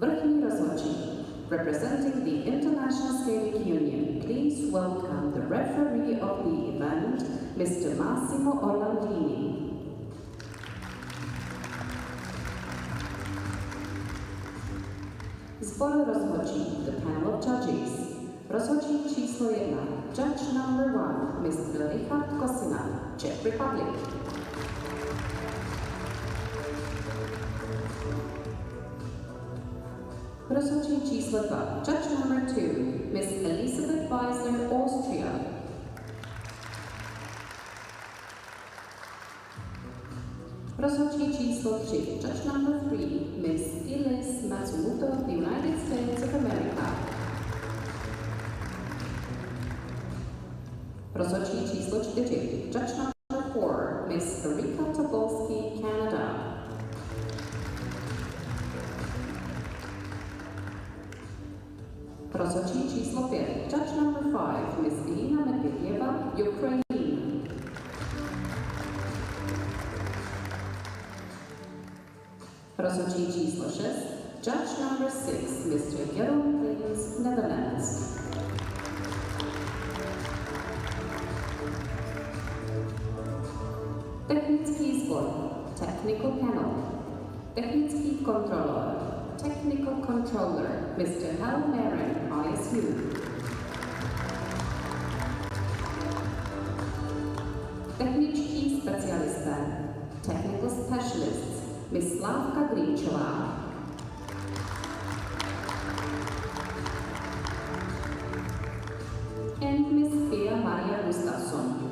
Vrchní rozhodčí, representing the International Skating Union, please welcome the referee of the event, Mr. Massimo Orlandini. Zbor rozhodčí, the panel of judges. Rozhodčí číslo 1, judge number 1, Mr. Richard Kosina, Czech Republic. Rozhodčí číslo 2, judge number 2, Miss Elizabeth Weiser, Austria. Rozhodčí číslo 3, judge number 3, Miss Ilis Matsumoto of the United States of America. Rozhodčí číslo 4, judge number 4, Miss Erika Tobolsky, Canada. Rozhodčí číslo 5, judge number 5, Miss Irina Medvedeva, Ukraine. Rozhodčí číslo 6, judge number 6, Mr. Yerevan, Prix, Netherlands. Technický sbor, technical panel. Technický kontrolor, technical controller, Mr. Hal Marin, ISU. Techničtí specialisté, technical specialists, Miss Slávka Glíčová. And Miss Pia Maria Gustafsson.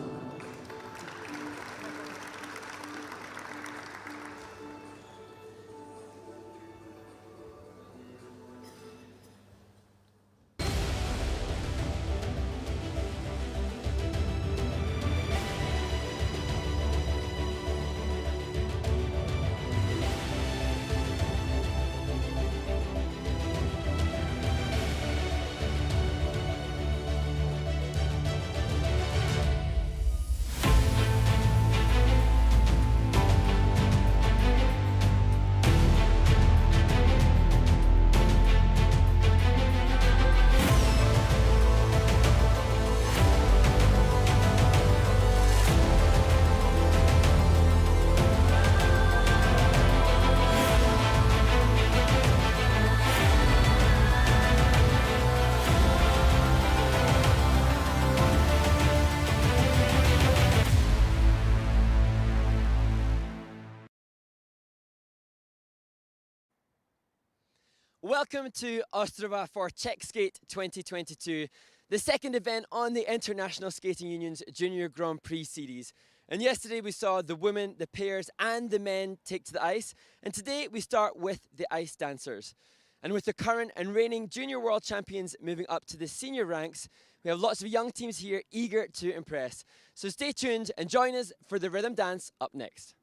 Welcome to Ostrava for Czech Skate 2022, the second event on the International Skating Union's Junior Grand Prix series. And yesterday we saw the women, the pairs and the men take to the ice, and today we start with the ice dancers. And with the current and reigning junior world champions moving up to the senior ranks, we have lots of young teams here eager to impress. So stay tuned and join us for the rhythm dance up next.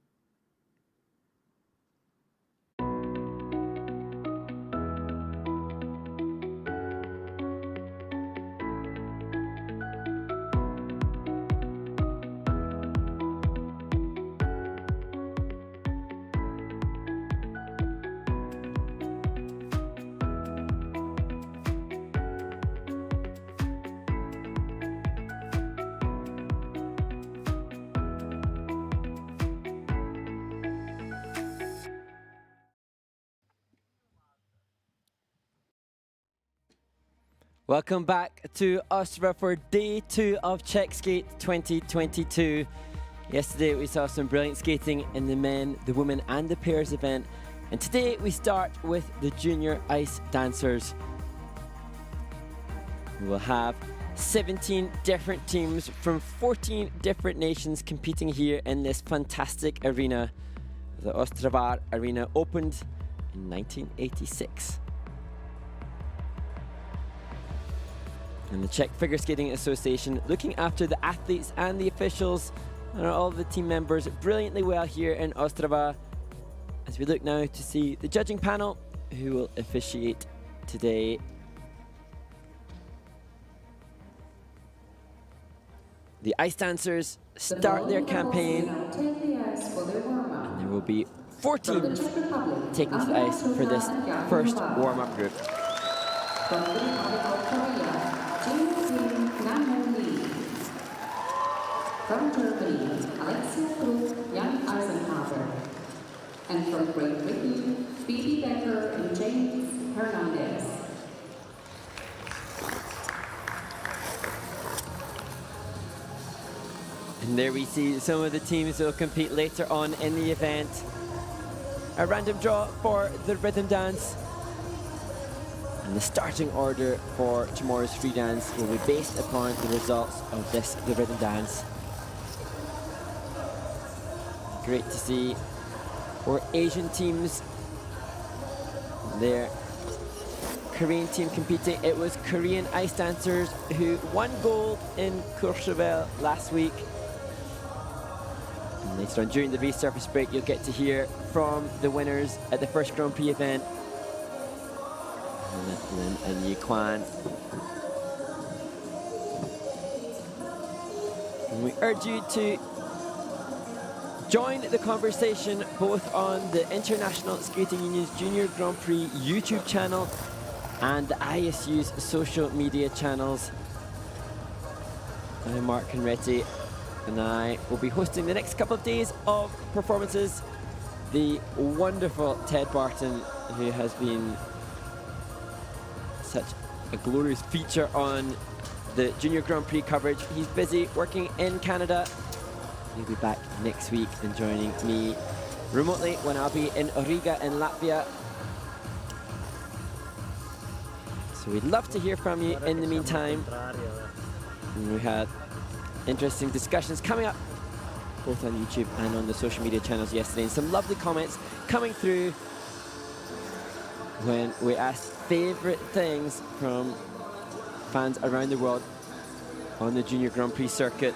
Welcome back to Ostrava for day 2 of Czech Skate 2022. Yesterday we saw some brilliant skating in the men, the women and the pairs event. And today we start with the junior ice dancers. We will have 17 different teams from 14 different nations competing here in this fantastic arena. The Ostrava Arena opened in 1986. And the Czech Figure Skating Association looking after the athletes and the officials and all of the team members brilliantly well here in Ostrava. As we look now to see the judging panel who will officiate today. The ice dancers start their campaign. And there will be 4 teams taking to the ice for this first warm-up group. From the Republic of Korea, Jin Nam Lee. From Germany, Alexia Krug, Jan Eisenhower. And from Great Britain, Phoebe Becker and James Hernandez. And there we see some of the teams that will compete later on in the event. A random draw for the rhythm dance. And the starting order for tomorrow's free dance will be based upon the results of the rhythm dance. Great to see 4 Asian teams there. Korean team competing. It was Korean ice dancers who won gold in Courchevel last week. And later on during the Resurface break, you'll get to hear from the winners at the first Grand Prix event. And Yikwan. And we urge you to join the conversation both on the International Skating Union's Junior Grand Prix YouTube channel and the ISU's social media channels. I'm Mark Henretti, and I will be hosting the next couple of days of performances. The wonderful Ted Barton, who has been such a glorious feature on the Junior Grand Prix coverage. He's busy working in Canada. He'll be back next week and joining me remotely when I'll be in Riga in Latvia. So we'd love to hear from you in the meantime. And we had interesting discussions coming up both on YouTube and on the social media channels yesterday, and some lovely comments coming through when we asked favorite things from fans around the world on the Junior Grand Prix circuit.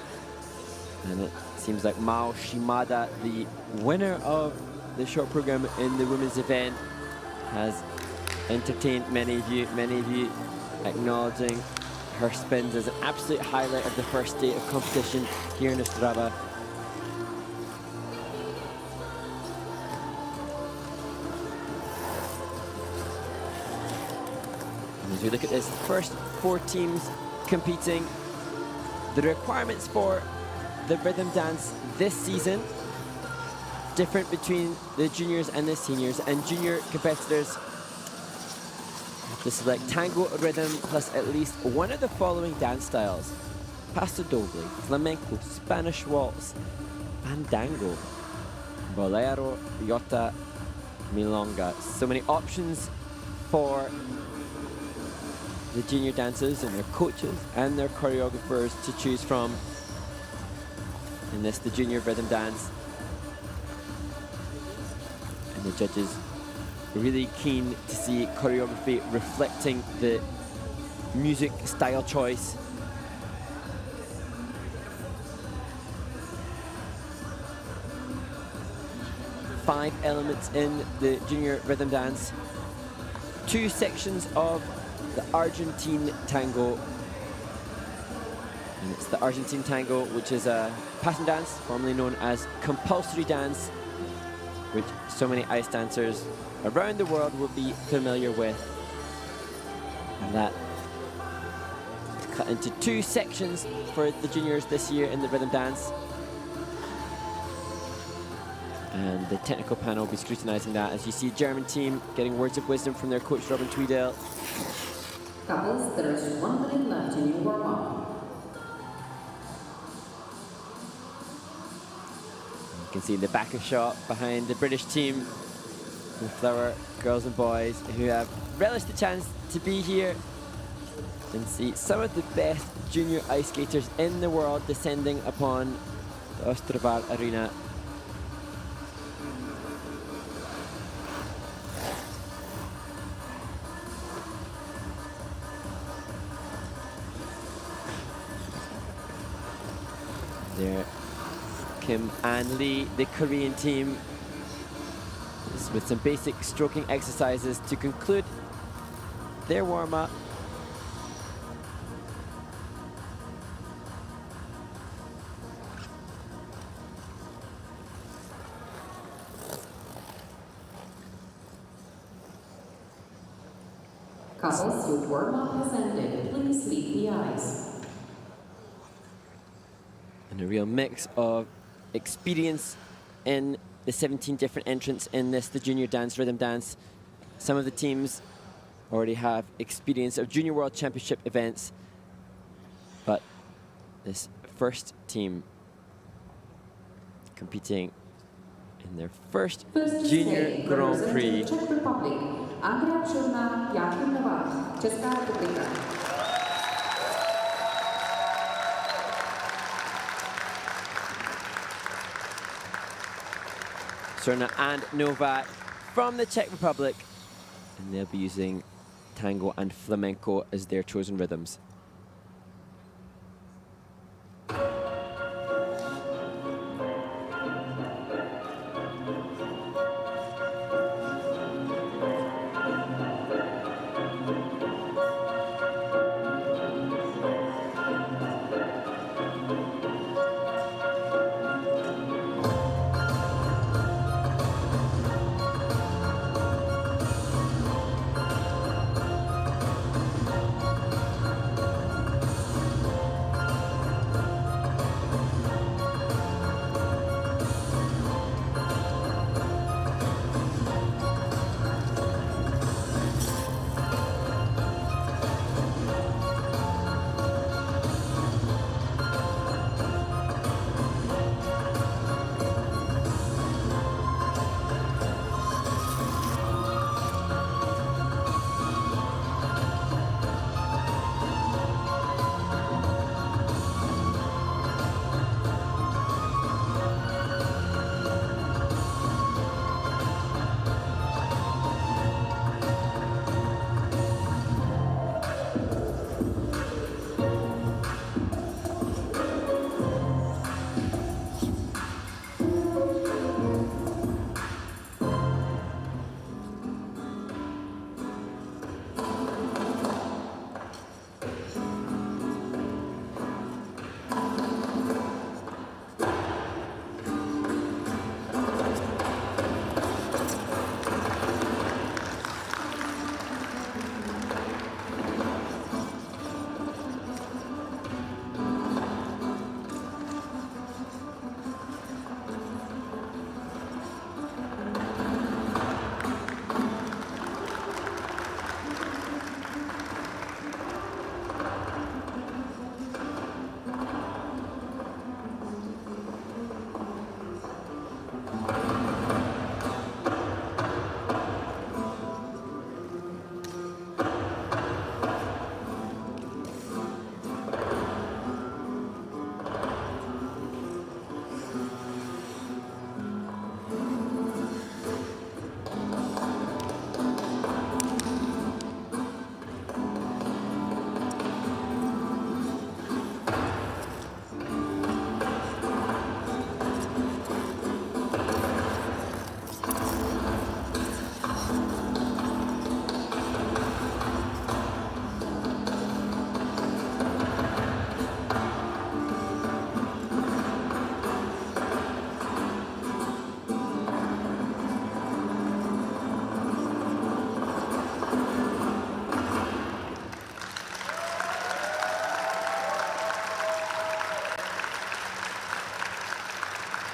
And it seems like Mao Shimada, the winner of the short program in the women's event, has entertained many of you acknowledging her spins as an absolute highlight of the first day of competition here in Ostrava. And as we look at this first 4 teams competing, the requirements for the rhythm dance this season different between the juniors and the seniors, and junior competitors have to select tango rhythm plus at least one of the following dance styles: paso doble, flamenco, Spanish waltz, fandango, bolero, yota, milonga. So many options for the junior dancers and their coaches and their choreographers to choose from in this, the junior rhythm dance. And the judges really keen to see choreography reflecting the music style choice. Five elements in the junior rhythm dance. 2 sections of the Argentine tango. And it's the Argentine tango, which is a pattern dance, formerly known as compulsory dance, which so many ice dancers around the world will be familiar with. And that is cut into 2 sections for the juniors this year in the rhythm dance. And the technical panel will be scrutinizing that as you see German team getting words of wisdom from their coach Robin Tweedale. Couples, there is 1 minute left in your warm-up. You can see the back of shot behind the British team, the flower girls and boys who have relished the chance to be here and see some of the best junior ice skaters in the world descending upon the Ostrava arena. There, Kim and Lee, the Korean team, with some basic stroking exercises to conclude their warm-up. Couples, your warm-up has ended. Please leave the ice. And a real mix of experience in the 17 different entrants in this, the junior dance, rhythm dance. Some of the teams already have experience of Junior World Championship events, but this first team competing in their first Junior Grand Prix. Czech Republic, Andrea Čurná, Jakub Novák, Česká republika. Čurná and Novak from the Czech Republic, and they'll be using tango and flamenco as their chosen rhythms.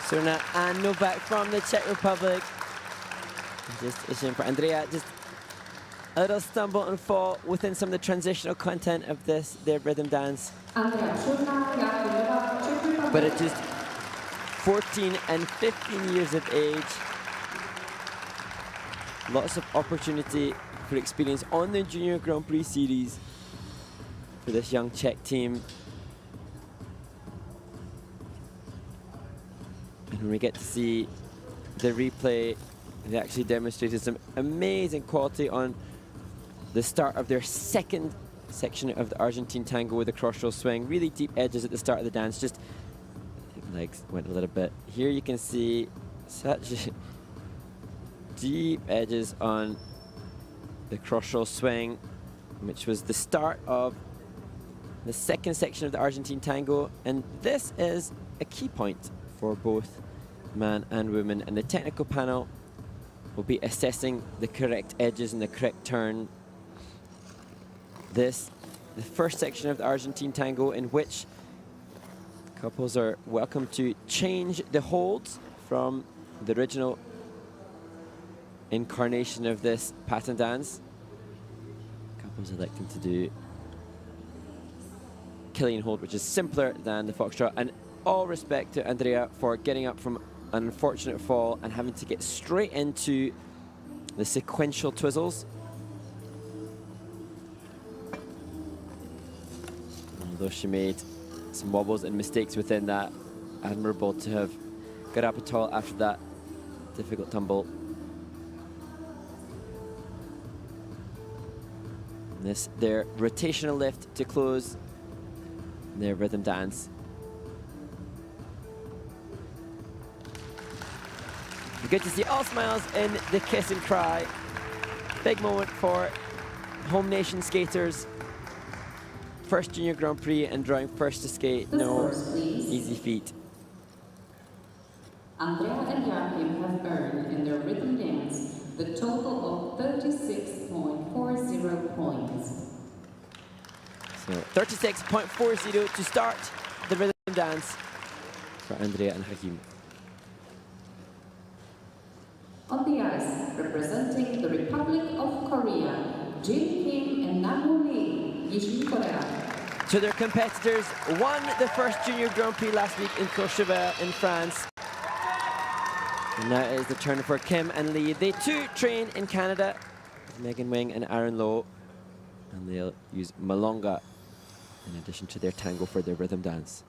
Čurná and Novak from the Czech Republic. Just a shame for Andrea. Just a little stumble and fall within some of the transitional content of this, their rhythm dance. But at just 14 and 15 years of age, lots of opportunity for experience on the Junior Grand Prix series for this young Czech team. And when we get to see the replay, they actually demonstrated some amazing quality on the start of their second section of the Argentine tango with a cross-roll swing. Really deep edges at the start of the dance, just legs went a little bit. Here you can see such deep edges on the cross-roll swing, which was the start of the second section of the Argentine tango. And this is a key point for both man and woman, and the technical panel will be assessing the correct edges and the correct turn this, the first section of the Argentine tango, in which couples are welcome to change the holds from the original incarnation of this pattern dance. Couples electing to do Killian hold, which is simpler than the foxtrot. And all respect to Andrea for getting up from an unfortunate fall and having to get straight into the sequential twizzles. Although she made some wobbles and mistakes within that, admirable to have got up at all after that difficult tumble. This, their rotational lift to close their rhythm dance. Good to see all smiles in the kiss and cry. Big moment for home nation skaters. First Junior Grand Prix and drawing first to skate. No easy feat. Andrea and Joachim have earned in their rhythm dance the total of 36.40 points. So 36.40 to start the rhythm dance for Andrea and Joachim. On the ice, representing the Republic of Korea, Jin Kim and Namu Lee, Yijin Korea. So their competitors won the first Junior Grand Prix last week in Courchevel in France. And now it is the turn for Kim and Lee. They too train in Canada with Megan Wing and Aaron Lowe. And they'll use Malonga in addition to their tango for their rhythm dance.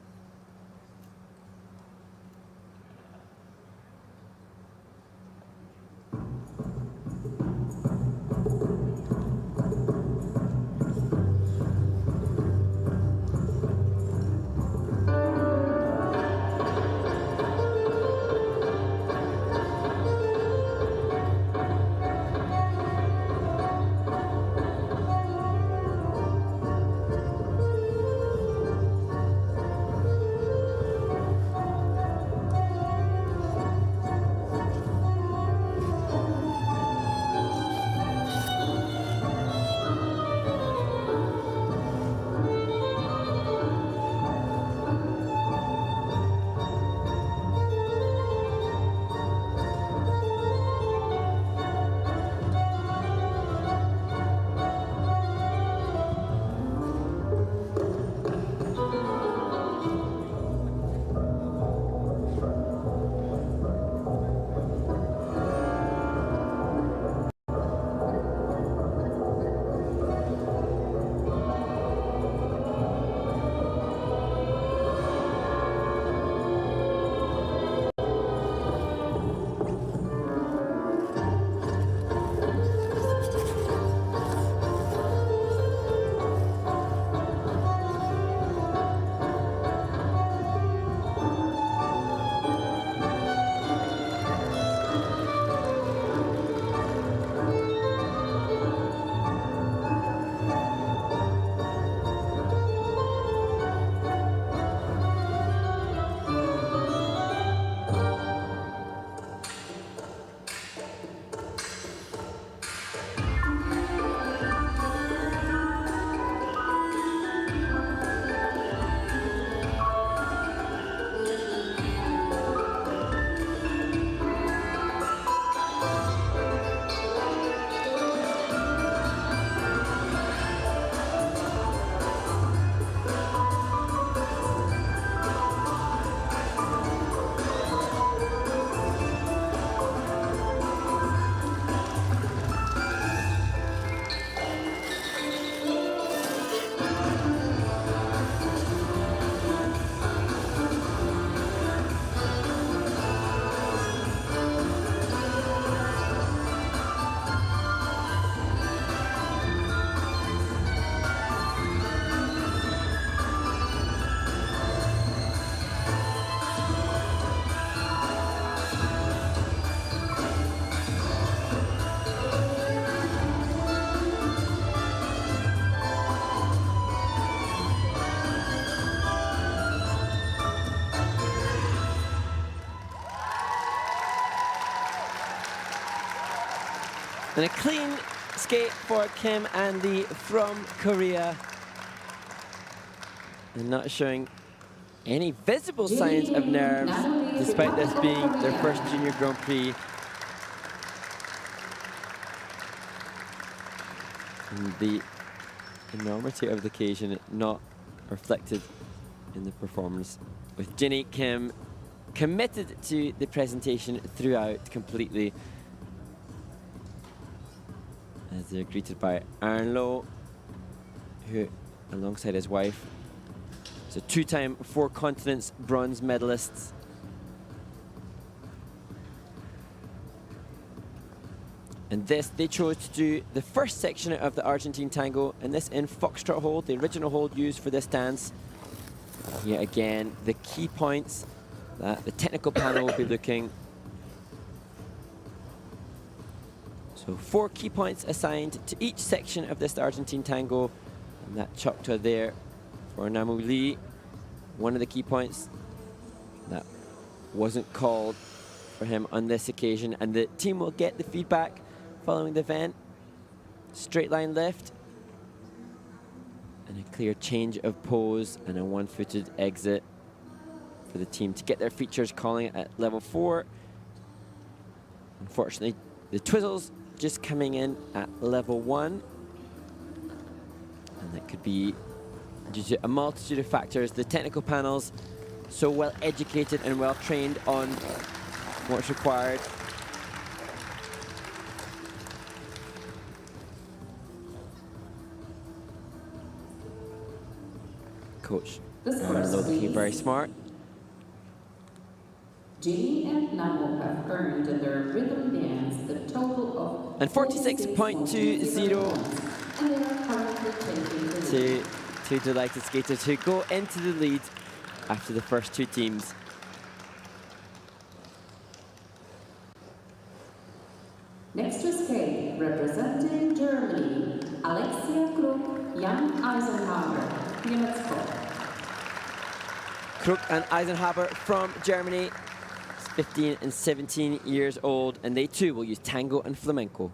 And a clean skate for Kim and Lee from Korea. And not showing any visible signs of nerves, despite this being their first Junior Grand Prix. And the enormity of the occasion not reflected in the performance, with Ginny Kim committed to the presentation throughout completely, as they're greeted by Aaron Lowe, who, alongside his wife, is a two-time four continents bronze medalist. And this, they chose to do the first section of the Argentine tango, and this in foxtrot hold, the original hold used for this dance. Here again, the key points that the technical panel will be looking. So 4 key points assigned to each section of this Argentine tango, and that choctaw there for Namu Lee. One of the key points that wasn't called for him on this occasion, and the team will get the feedback following the event. Straight line lift, and a clear change of pose, and a one-footed exit for the team to get their features calling at level 4. Unfortunately, the twizzles just coming in at level 1. And that could be due to a multitude of factors. The technical panels so well educated and well trained on what's required. Coach looking very smart. Ginny and Namo have earned in their rhythm dance the total of and 46.20 to two delighted skaters who go into the lead after the first 2 teams. Next to skate, representing Germany, Alexia Krug, Jan Eisenhaber, Niemiecko. Krug and Eisenhaber from Germany, 15 and 17 years old, and they too will use tango and flamenco.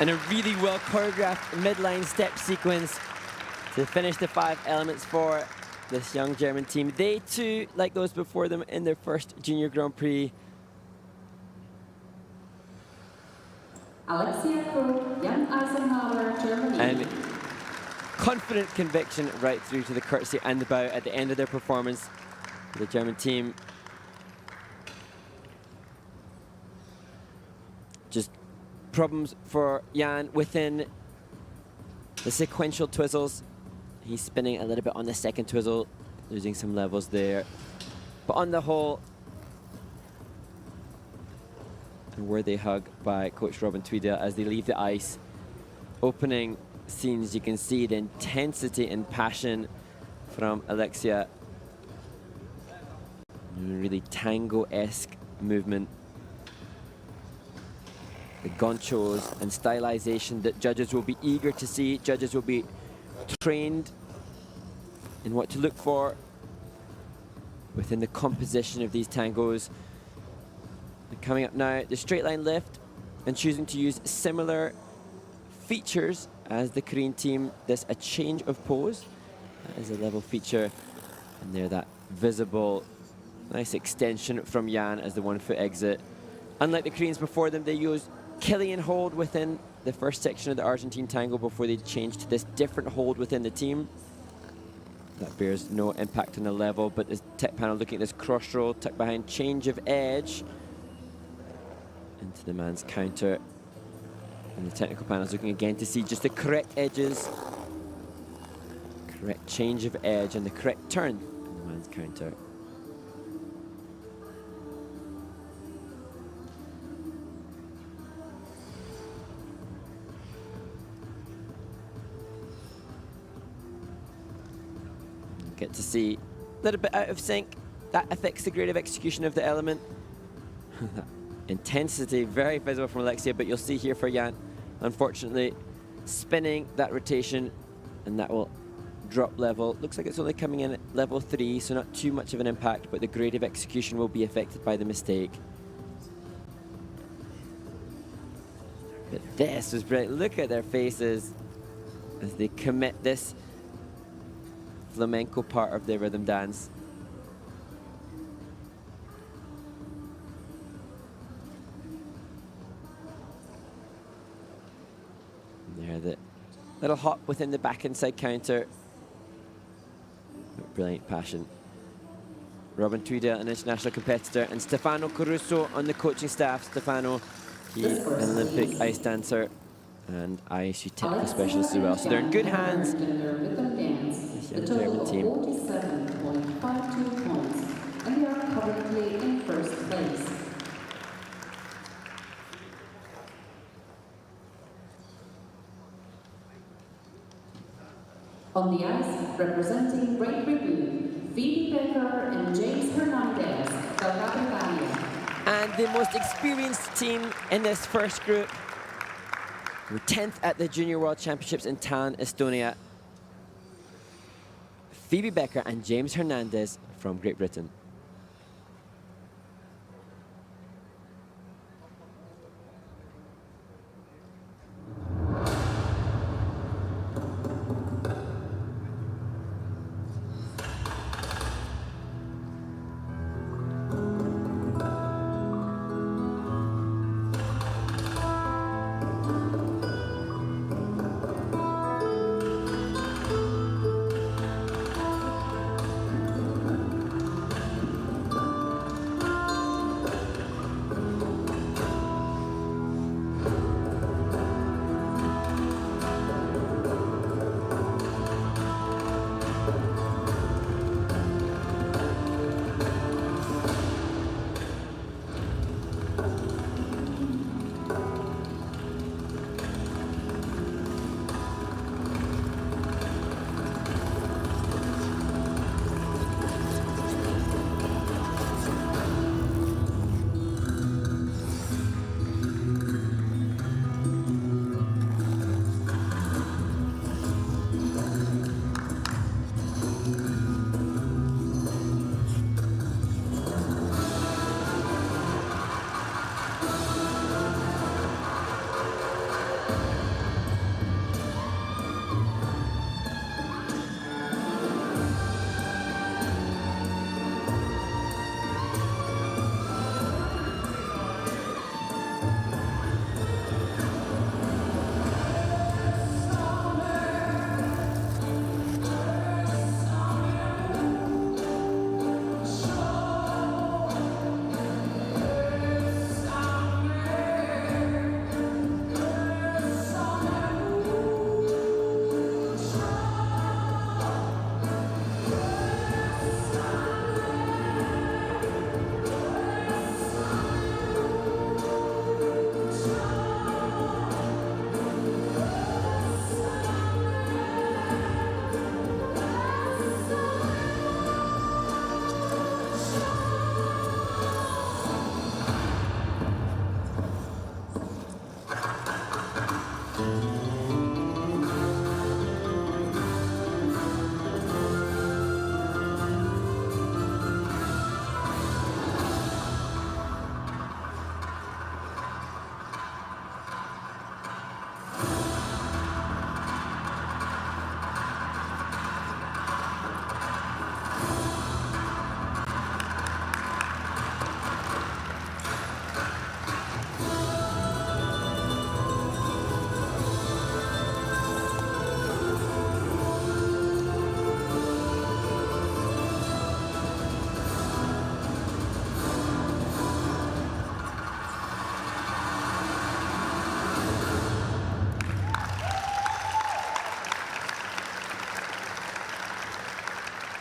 And a really well choreographed midline step sequence to finish the 5 elements for this young German team. They too, like those before them in their first Junior Grand Prix. Alexia Krug, Jan Eisenhower, Germany. And confident conviction right through to the curtsy and the bow at the end of their performance. The German team just problems for Jan within the sequential twizzles. He's spinning a little bit on the second twizzle, losing some levels there. But on the whole, a worthy hug by Coach Robin Tweedale as they leave the ice. Opening scenes, you can see the intensity and passion from Alexia. Really tango-esque movement. The gonchos and stylization that judges will be eager to see. Judges will be trained in what to look for within the composition of these tangos. And coming up now, the straight line lift, and choosing to use similar features as the Korean team. There's a change of pose. That is a level feature. And there, that visible nice extension from Jan as the 1-foot exit. Unlike the Koreans before them, they used Killian hold within the first section of the Argentine tango before they changed to this different hold within the team. That bears no impact on the level, but this tech panel looking at this cross roll, tuck behind, change of edge into the man's counter. And the technical panel is looking again to see just the correct edges, correct change of edge, and the correct turn in the man's counter. Get to see a little bit out of sync. That affects the grade of execution of the element. Intensity very visible from Alexia, but you'll see here for Jan, unfortunately, spinning that rotation, and that will drop level. Looks like it's only coming in at level 3, so not too much of an impact, but the grade of execution will be affected by the mistake. But this was brilliant. Look at their faces as they commit this flamenco part of their rhythm dance. And there, the little hop within the back inside counter. Brilliant passion. Robin Tweedale, an international competitor, and Stefano Caruso on the coaching staff. Stefano, he's an Olympic ice dancer and ISU technical specialist as well. So they're in good hands. The German team. 47.52 points, and they are currently in first place. On the ice, representing Great Britain, Phoebe Becker and James Hernandez, Latvia. And the most experienced team in this first group were 10th at the Junior World Championships in Tallinn, Estonia. Phoebe Becker and James Hernandez from Great Britain.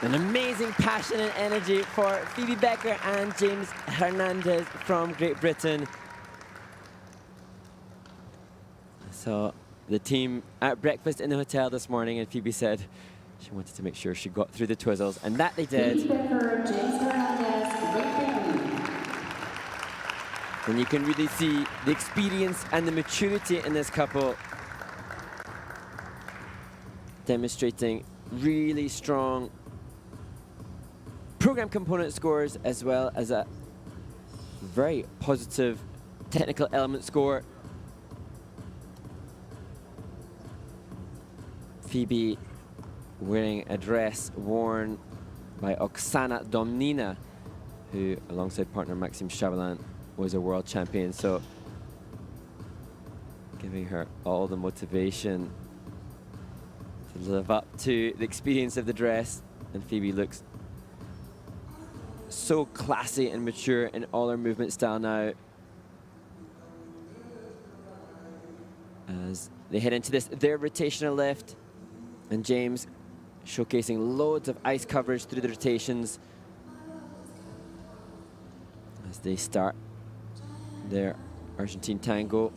An amazing passion and energy for Phoebe Becker and James Hernandez from Great Britain. So the team at breakfast in the hotel this morning, and Phoebe said she wanted to make sure she got through the twizzles, and that they did. Phoebe Becker, James Hernandez, Great Britain. And you can really see the experience and the maturity in this couple, demonstrating really strong program component scores as well as a very positive technical element score. Phoebe wearing a dress worn by Oksana Domnina, who alongside partner Maxime Chavelin was a world champion, so giving her all the motivation to live up to the experience of the dress. And Phoebe looks so classy and mature in all her movement style now. As they head into this, their rotational lift, and James showcasing loads of ice coverage through the rotations as they start their Argentine tango.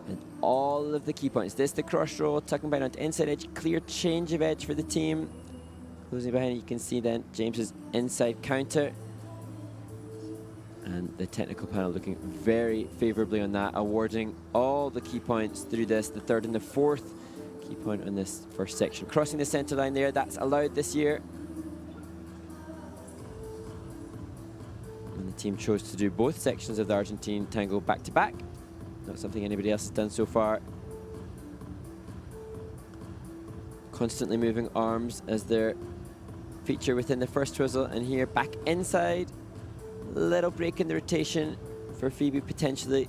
And all of the key points. This, the cross roll, tucking behind onto inside edge, clear change of edge for the team. Closing behind, you can see then James's inside counter. And the technical panel looking very favorably on that, awarding all the key points through this, the third and the fourth key point on this first section. Crossing the center line there, that's allowed this year. And the team chose to do both sections of the Argentine tango back to back. Not something anybody else has done so far. Constantly moving arms as their feature within the first twizzle, and here back inside. Little break in the rotation for Phoebe potentially.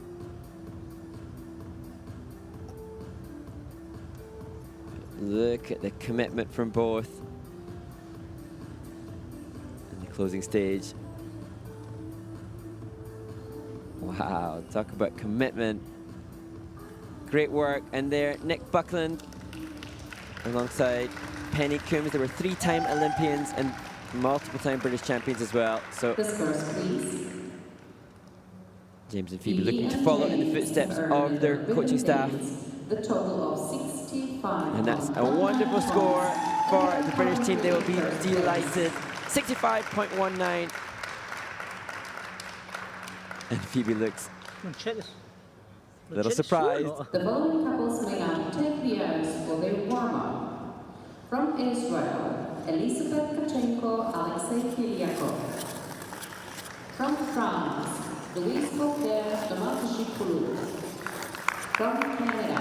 Look at the commitment from both in the closing stage. Wow, talk about commitment. Great work. And there, Nick Buckland alongside Penny Coombs. They were three-time Olympians and multiple-time British champions as well. So James and Phoebe looking to follow in the footsteps of their coaching staff. The total of 65. And that's a wonderful score for the British team. They will be delighted. 65.19. And Phoebe looks a little surprised. The following couples may now take the ice for their warm-up. From Israel, Elizabeth Tkachenko, Alexei Kiriakov. From France, Louise Baudet, Tomasz. From Canada,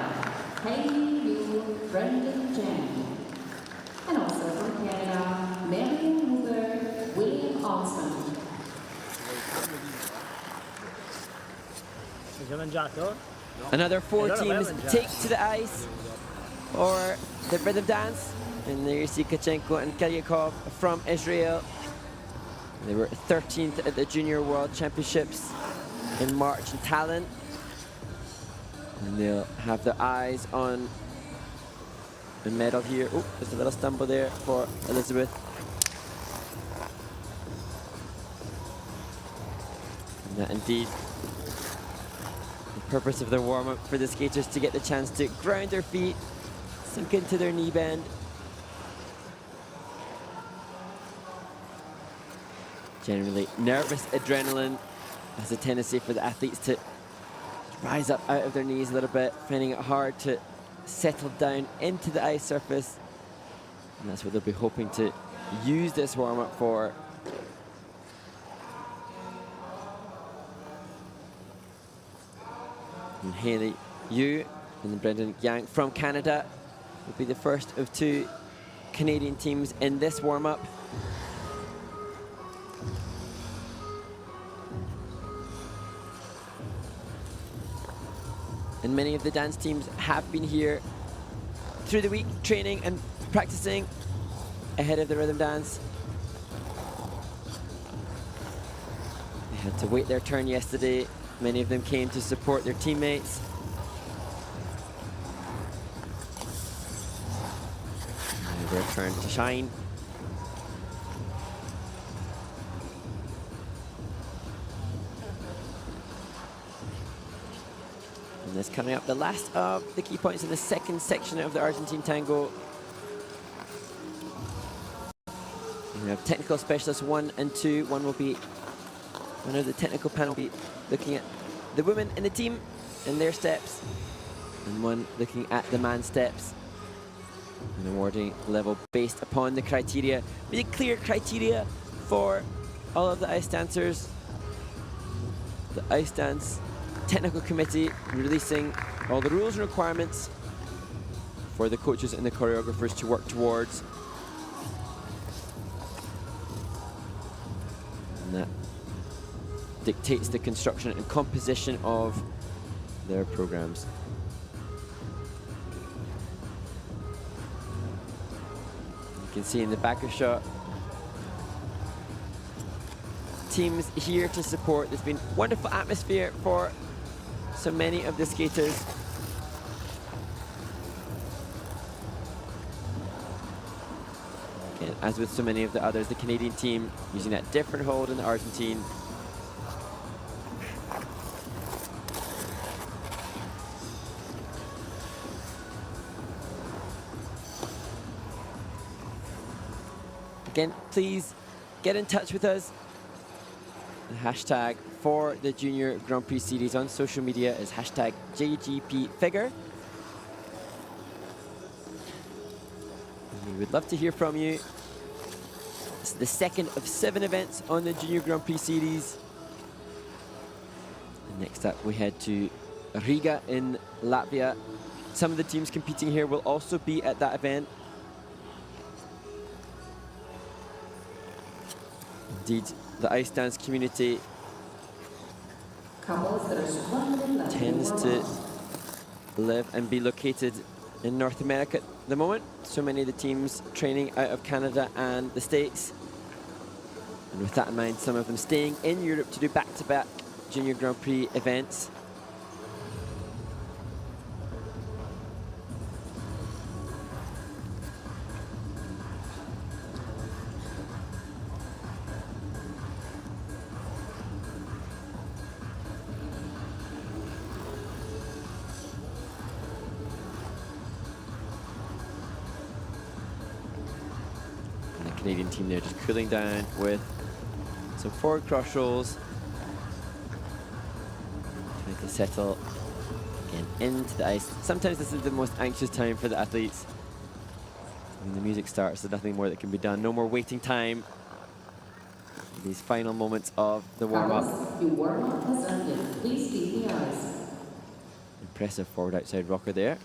Hayley Yu, Brendan Jen. And also from Canada, Marion Hoover, William Olsen. Another four teams take to the ice for the rhythm dance. And there you see Tkachenko and Kiriakov from Israel. They were 13th at the Junior World Championships in March in Tallinn. And they'll have their eyes on a medal here. Oh, there's a little stumble there for Elizabeth. And that indeed the purpose of their warm-up for the skaters, to get the chance to ground their feet, sink into their knee bend. Generally nervous adrenaline has a tendency for the athletes to rise up out of their knees a little bit, finding it hard to settle down into the ice surface. And that's what they'll be hoping to use this warm-up for. And Hayley Yu and Brendan Yang from Canada will be the first of two Canadian teams in this warm-up. And many of the dance teams have been here through the week, training and practicing ahead of the rhythm dance. They had to wait their turn yesterday. Many of them came to support their teammates. Now their turn to shine. And that's coming up the last of the key points in the second section of the Argentine tango. We have technical specialists 1 and 2. One of the technical panel will be looking at the women in the team and their steps, and one looking at the man steps. An awarding level based upon the criteria. Really clear criteria for all of the ice dancers. The ice dance technical committee releasing all the rules and requirements for the coaches and the choreographers to work towards. And that dictates the construction and composition of their programs. You can see in the backer shot, teams here to support. There's been wonderful atmosphere for so many of the skaters. Again, as with so many of the others, the Canadian team using that different hold in the Argentine. Again, please get in touch with us. The hashtag for the Junior Grand Prix Series on social media is hashtag JGPFigure. We would love to hear from you. This is the second of 7 events on the Junior Grand Prix Series. And next up, we head to Riga in Latvia. Some of the teams competing here will also be at that event. Indeed, the ice dance community tends to live and be located in North America at the moment. So many of the teams training out of Canada and the States. And with that in mind, some of them staying in Europe to do back-to-back Junior Grand Prix events. Canadian team there just cooling down with some forward cross rolls. Trying to settle again into the ice. Sometimes this is the most anxious time for the athletes. When the music starts, there's nothing more that can be done. No more waiting time. These final moments of the warm-up. Your warm-up has ended. Please leave the ice. Impressive forward outside rocker there.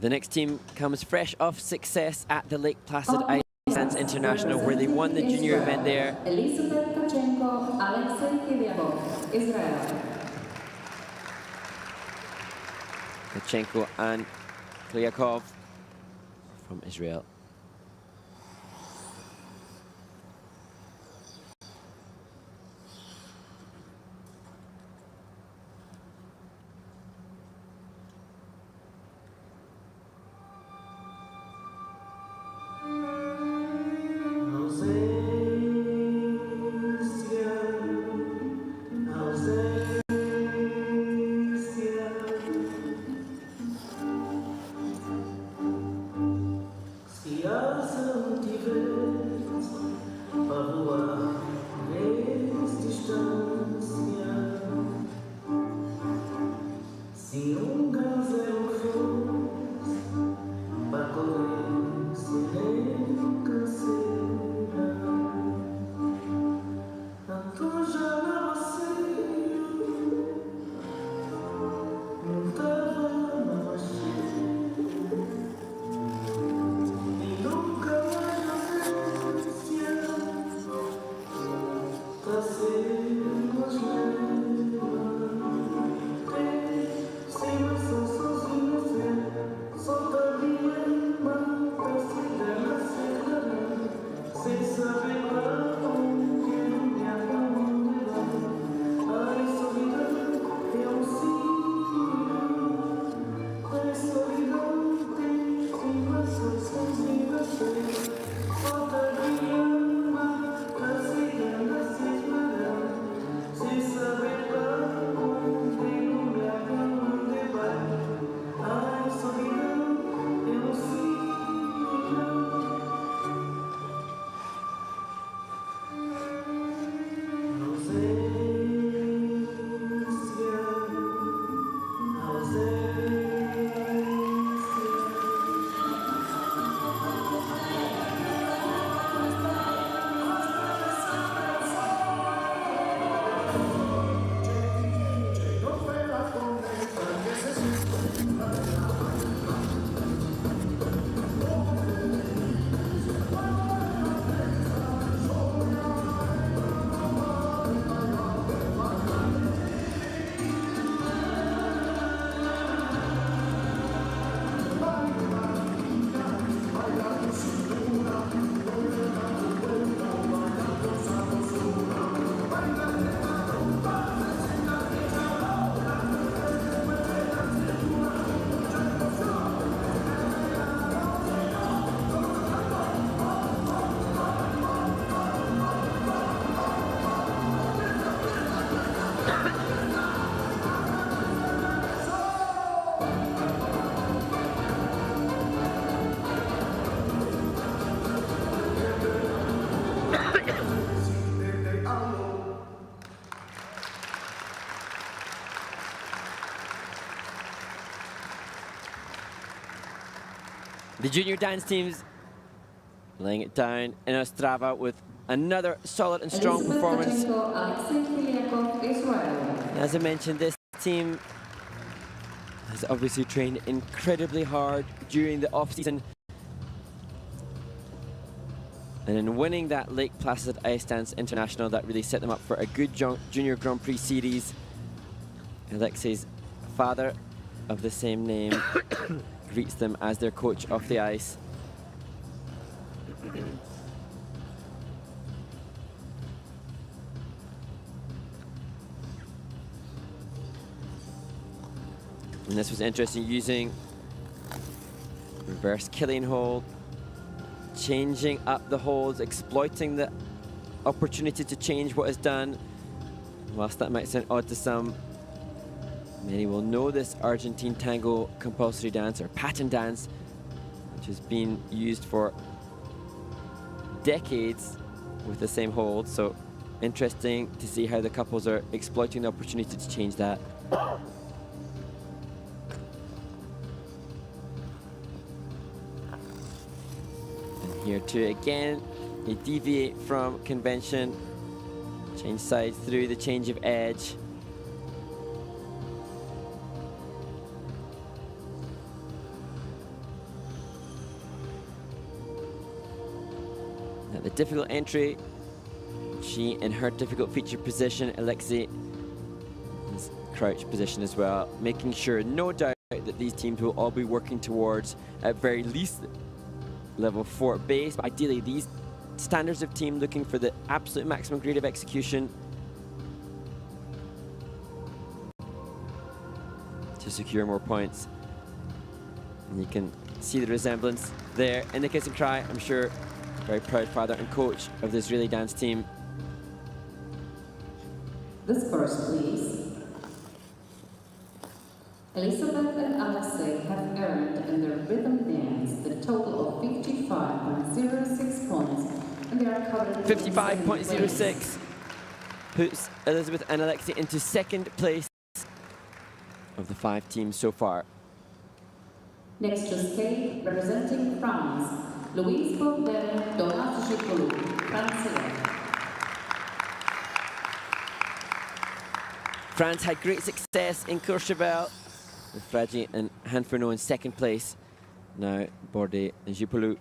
The next team comes fresh off success at the Lake Placid Ice Dance International, where they won the junior event there. Tkachenko and Klyakov from Israel. The junior dance teams laying it down in Ostrava with another solid and strong performance. As I mentioned, this team has obviously trained incredibly hard during the off-season. And in winning that Lake Placid Ice Dance International, that really set them up for a good Junior Grand Prix series. Alexei's father of the same name greets them as their coach off the ice. And this was interesting, using reverse killing hold, changing up the holds, exploiting the opportunity to change what is done. Whilst that might sound odd to some, many will know this Argentine tango compulsory dance, or pattern dance, which has been used for decades with the same hold. So interesting to see how the couples are exploiting the opportunity to change that. Here too, again, they deviate from convention, change sides through the change of edge. Now the difficult entry, she in her difficult feature position, Alexei is crouch position as well, making sure, no doubt, that these teams will all be working towards, at very least, level 4 base. But ideally, these standards of team looking for the absolute maximum grade of execution to secure more points. And you can see the resemblance there in the kiss and cry. I'm sure very proud father and coach of the Israeli dance team. This first, please. Elizabeth and Alexei have earned in their rhythm dance the total of 55.06 points, and they are covered 55.06 puts Elizabeth and Alexei into second place of the 5 teams so far. Next to skate, representing France, Louise Baudet, Donat Gipolu, Francia. France had great success in Courchevel, with Fragi and Hanfernot in second place. Now Bordet and Gipolu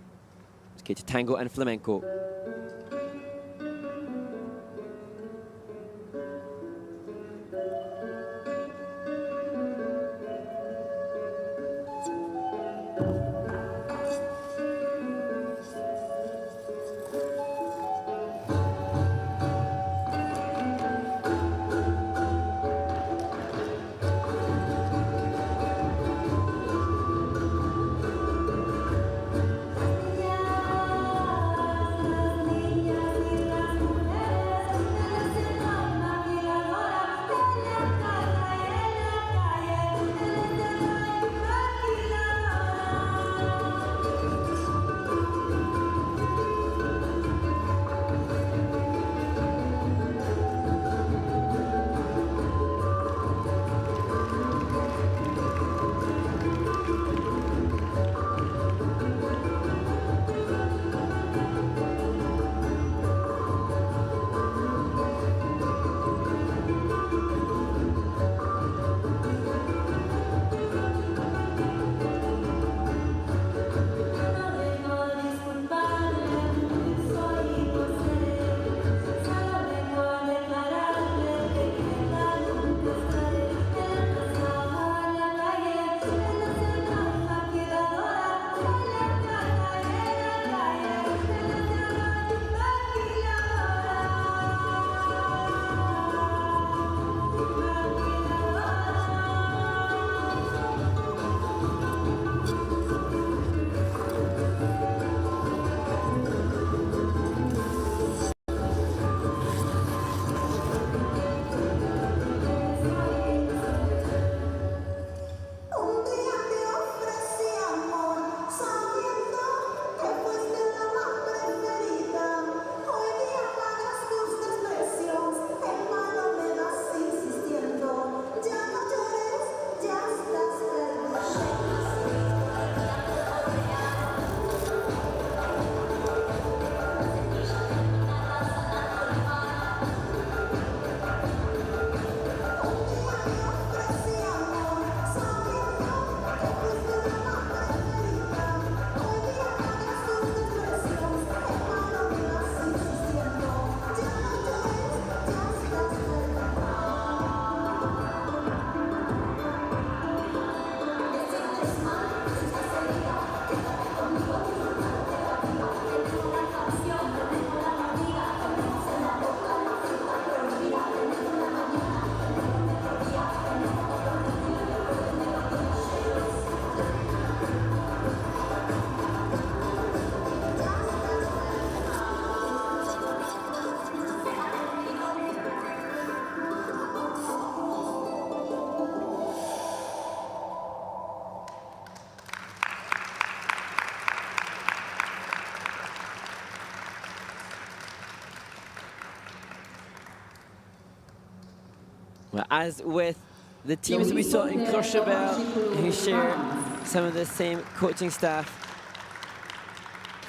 skated tango and flamenco. Well, as with the teams that we saw in Courchevel, who share some of the same coaching staff,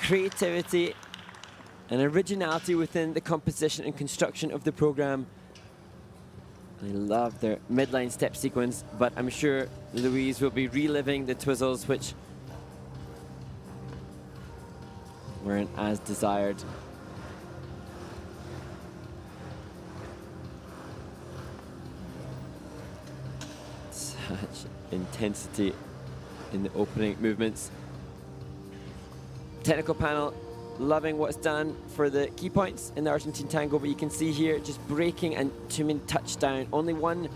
creativity and originality within the composition and construction of the program. I love their midline step sequence, but I'm sure Louise will be reliving the twizzles which weren't as desired. Such intensity in the opening movements. Technical panel loving what's done for the key points in the Argentine tango, but you can see here just breaking and two-min touchdown. Only one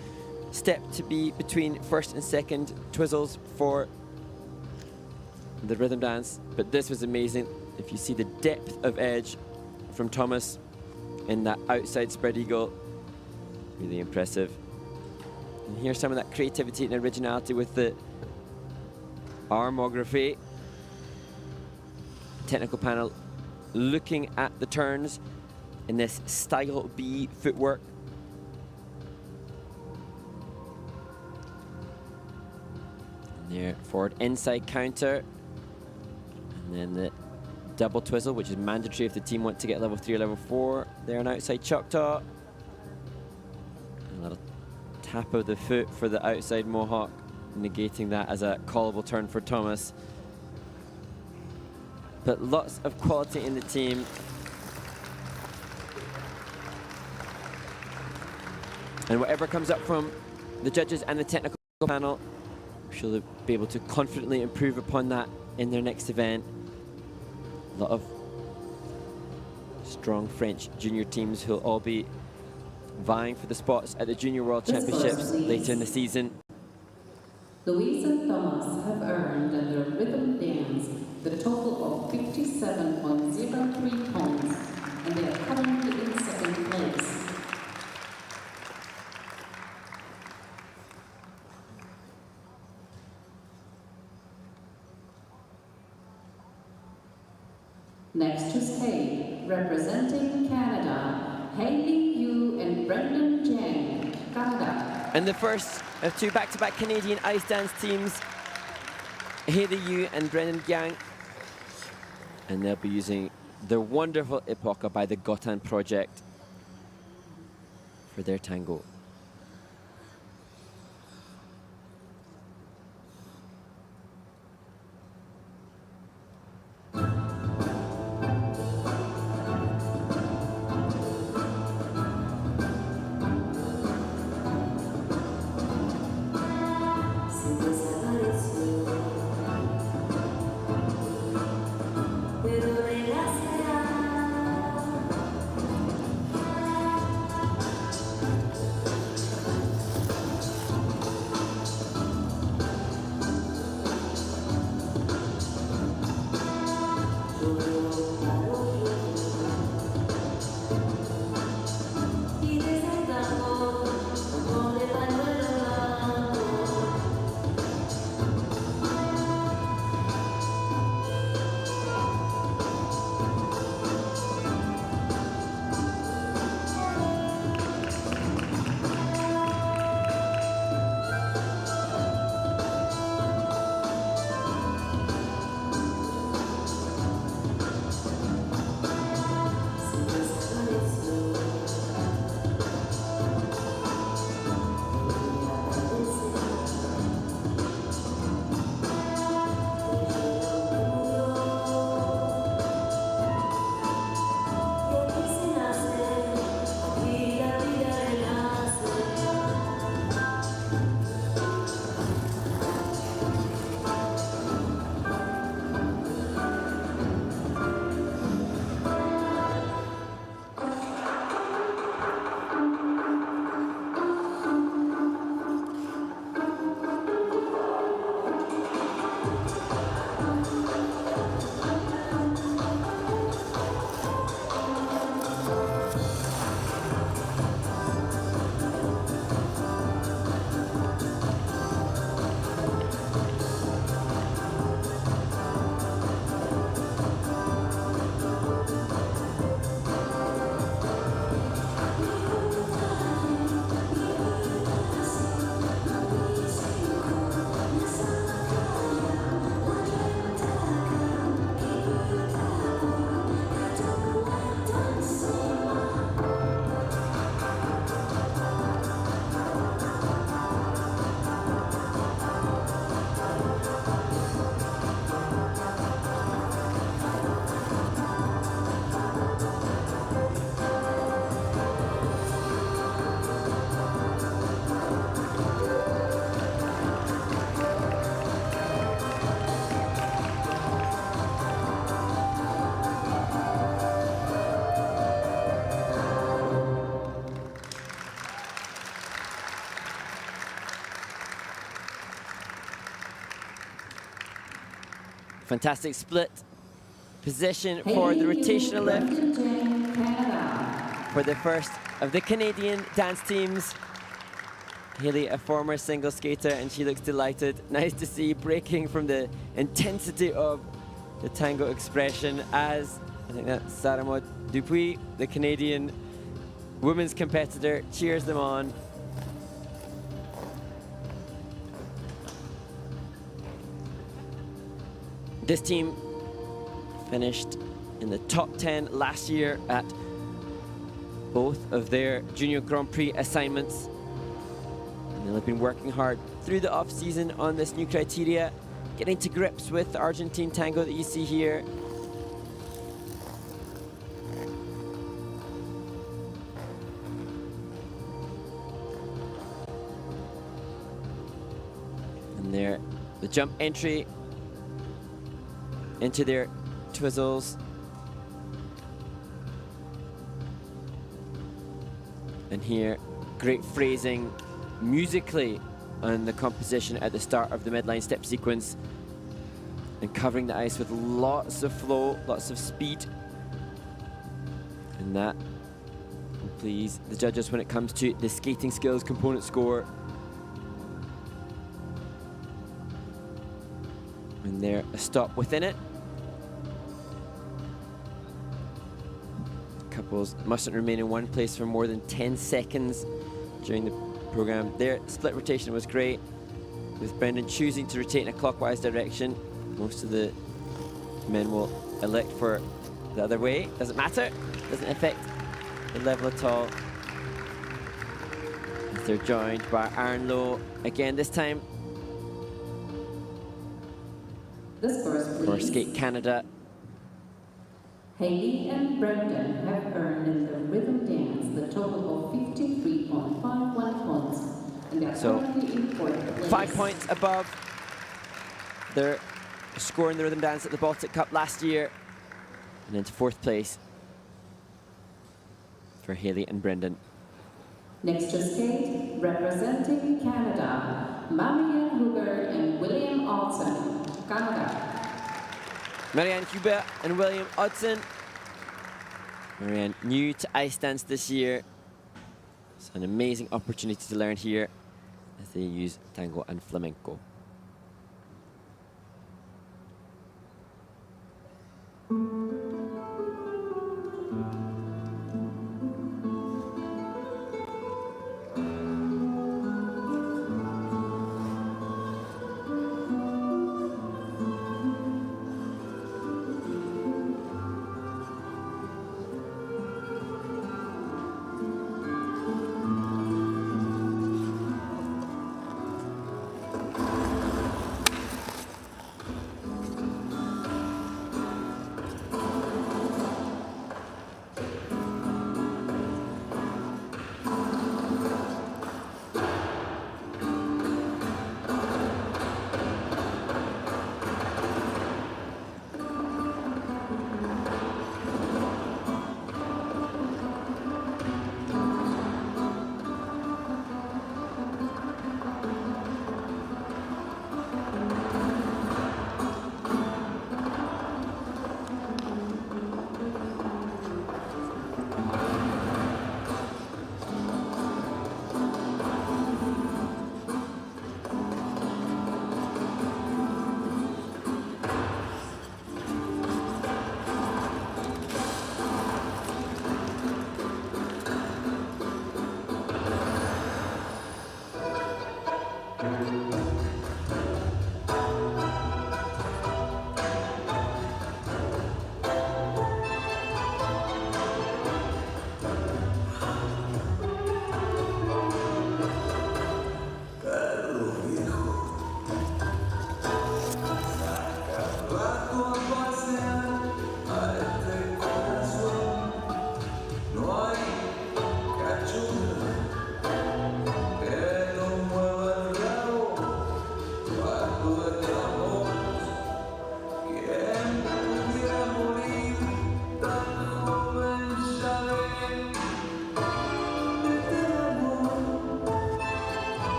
step to be between first and second twizzles for the rhythm dance, but this was amazing. If you see the depth of edge from Thomas in that outside spread eagle, really impressive. And here's some of that creativity and originality with the armography. Technical panel looking at the turns in this style B footwork. And there, forward inside counter. And then the double twizzle, which is mandatory if the team want to get level 3 or level 4. There, an outside Choctaw. A little tap of the foot for the outside Mohawk, negating that as a callable turn for Thomas. But lots of quality in the team. And whatever comes up from the judges and the technical panel, she'll be able to confidently improve upon that in their next event. A lot of strong French junior teams who'll all be vying for the spots at the Junior World Championships later in the season. Louise and Thomas have earned in their rhythm dance the total of 57.03 points, and they are currently in second place. Next to skate, representing Canada, Hailey Yu and Brendan Jang, Canada. And the first of two back-to-back Canadian ice dance teams, Hailey Yu and Brendan Yang. And they'll be using the wonderful Epoca by the Gotan Project for their tango. Fantastic split position for the rotational lift for the first of the Canadian dance teams. Hayley, a former single skater, and she looks delighted. Nice to see breaking from the intensity of the tango expression as, I think that's Sarah Maud Dupuis, the Canadian women's competitor, cheers them on. This team finished in the top 10 last year at both of their Junior Grand Prix assignments. And they've been working hard through the off-season on this new criteria, getting to grips with the Argentine tango that you see here. And there, the jump entry into their twizzles. And here, great phrasing musically on the composition at the start of the midline step sequence, and covering the ice with lots of flow, lots of speed. And that will please the judges when it comes to the skating skills component score. And there, a stop within it. Couples mustn't remain in one place for more than 10 seconds during the program. Their split rotation was great, with Brendan choosing to rotate in a clockwise direction. Most of the men will elect for the other way. Doesn't matter, doesn't affect the level at all. As they're joined by Aaron Lowe again, this time for Skate Canada. Hayley and Brendan have earned in the rhythm dance the total of 53.51 points. And they're currently in fourth place. 5 points above their score in the rhythm dance at the Baltic Cup last year. And into fourth place for Hayley and Brendan. Next to skate, representing Canada, Marianne Hubert and William Alton, Canada. Marianne Hubert and William Odson. Marianne, new to ice dance this year. It's an amazing opportunity to learn here as they use tango and flamenco.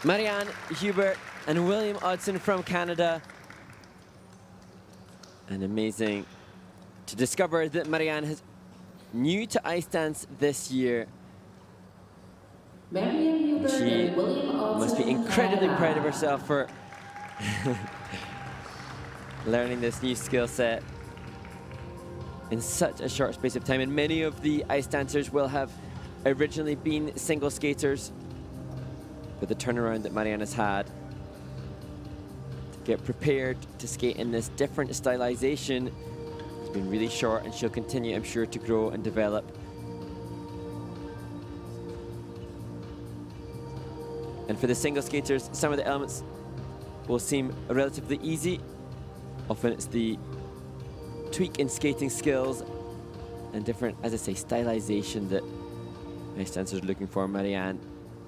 Marianne Hubert and William Odson from Canada. And amazing to discover that Marianne is new to ice dance this year. She must be incredibly proud of herself for learning this new skill set in such a short space of time. And many of the ice dancers will have originally been single skaters, but the turnaround that Marianne has had to get prepared to skate in this different stylization has been really short, and she'll continue, I'm sure, to grow and develop. And for the single skaters, some of the elements will seem relatively easy. Often it's the tweak in skating skills and different, as I say, stylization that ice dancers are looking for. Marianne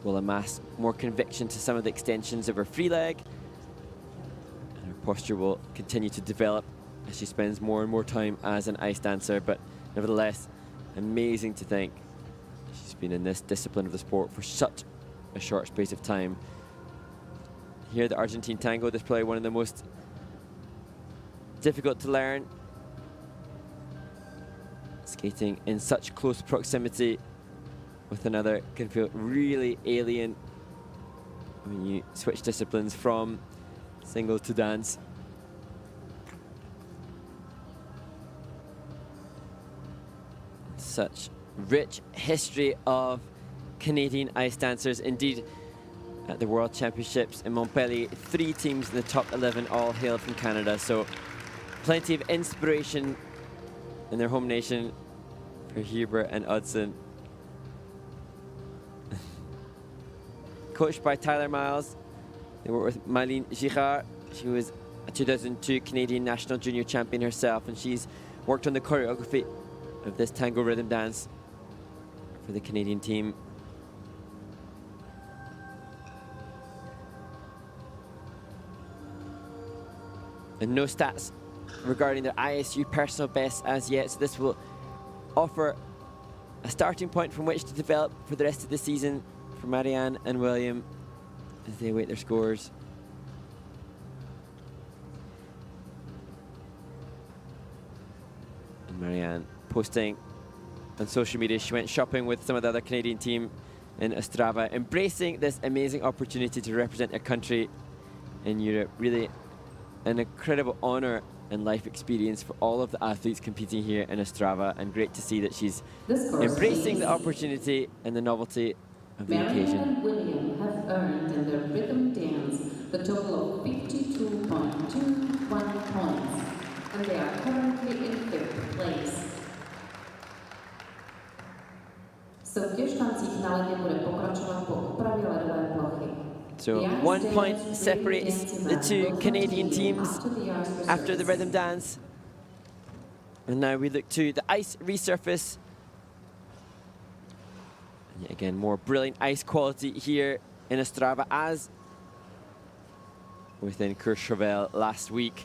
will amass more conviction to some of the extensions of her free leg, and her posture will continue to develop as she spends more and more time as an ice dancer. But nevertheless, amazing to think she's been in this discipline of the sport for such a short space of time. Here, the Argentine tango, that's probably one of the most difficult to learn. Skating in such close proximity with another can feel really alien when you switch disciplines from singles to dance. Such rich history of Canadian ice dancers. Indeed, at the World Championships in Montpellier, 3 teams in the top 11 all hail from Canada. So plenty of inspiration in their home nation for Hubert and Odson. Coached by Tyler Miles, they work with Marlene Girard. She was a 2002 Canadian national junior champion herself, and she's worked on the choreography of this tango rhythm dance for the Canadian team. And no stats regarding their ISU personal best as yet, so this will offer a starting point from which to develop for the rest of the season for Marianne and William as they await their scores. And Marianne posting on social media she went shopping with some of the other Canadian team in Ostrava, embracing this amazing opportunity to represent their country in Europe. Really an incredible honor and life experience for all of the athletes competing here in Ostrava, and great to see that she's embracing the opportunity and the novelty of the occasion. Marianne and William have earned in their rhythm dance the total of 52.21 points, and they are currently in 5th place. Soutěž v tancích na ledě bude pokračovat po úpravě ledové plochy. So 1 point separates the 2 Canadian teams after the rhythm dance. And now we look to the ice resurface. And yet again, more brilliant ice quality here in Ostrava, as within Courchevel last week.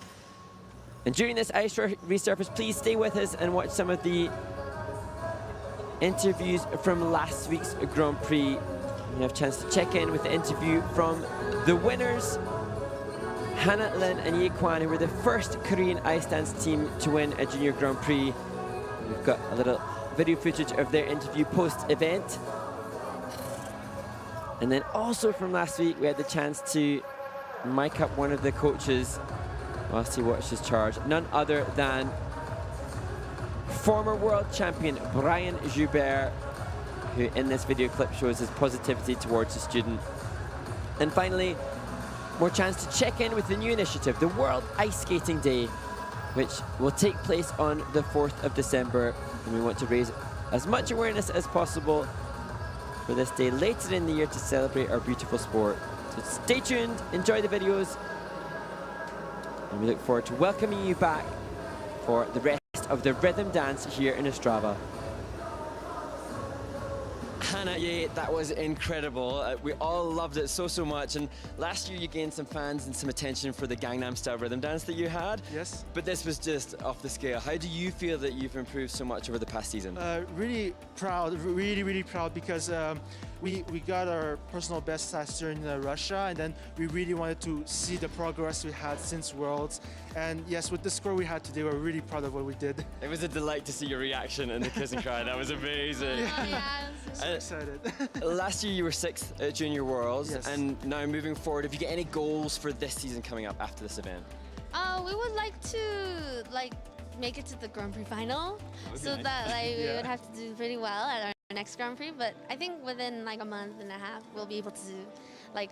And during this ice resurface, please stay with us and watch some of the interviews from last week's Grand Prix. We have a chance to check in with the interview from the winners, Hannah, Lin and Ye Kwan, who were the first Korean ice dance team to win a junior Grand Prix. We've got a little video footage of their interview post-event. And then also from last week, we had the chance to mic up one of the coaches whilst he watched his charge, none other than former world champion Brian Joubert, who in this video clip shows his positivity towards the student. And finally, more chance to check in with the new initiative, the World Ice Skating Day, which will take place on the 4th of December. And we want to raise as much awareness as possible for this day later in the year to celebrate our beautiful sport. So stay tuned, enjoy the videos, and we look forward to welcoming you back for the rest of the rhythm dance here in Ostrava. Hannah, yeah, that was incredible. We all loved it so much. And last year you gained some fans and some attention for the Gangnam Style rhythm dance that you had. Yes. But this was just off the scale. How do you feel that you've improved so much over the past season? Really proud, really proud because we got our personal best last year in Russia, and then we really wanted to see the progress we had since Worlds. And yes, with the score we had today, we're really proud of what we did. It was a delight to see your reaction and the kiss and cry. That was amazing. Oh, yeah, So excited. Last year you were 6th at Junior Worlds, Yes. and now moving forward, have you got any goals for this season coming up after this event? we would like to make it to the Grand Prix final, so that we Yeah. would have to do pretty well at our next Grand Prix. But I think within a month and a half, we'll be able to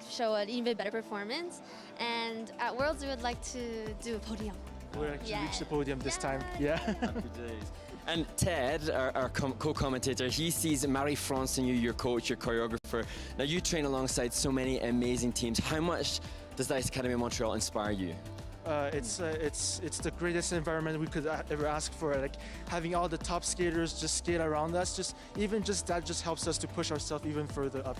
show an even better performance. And at Worlds, we would like to do a podium. We'll actually Yeah. reach the podium this time. Yeah. Yeah. Happy days. And Ted, our co-commentator, he sees Marie-France in you, your coach, your choreographer. Now you train alongside so many amazing teams. How much does the Ice Academy of Montreal inspire you? It's the greatest environment we could ever ask for. Like having all the top skaters just skate around us, that just helps us to push ourselves even further up.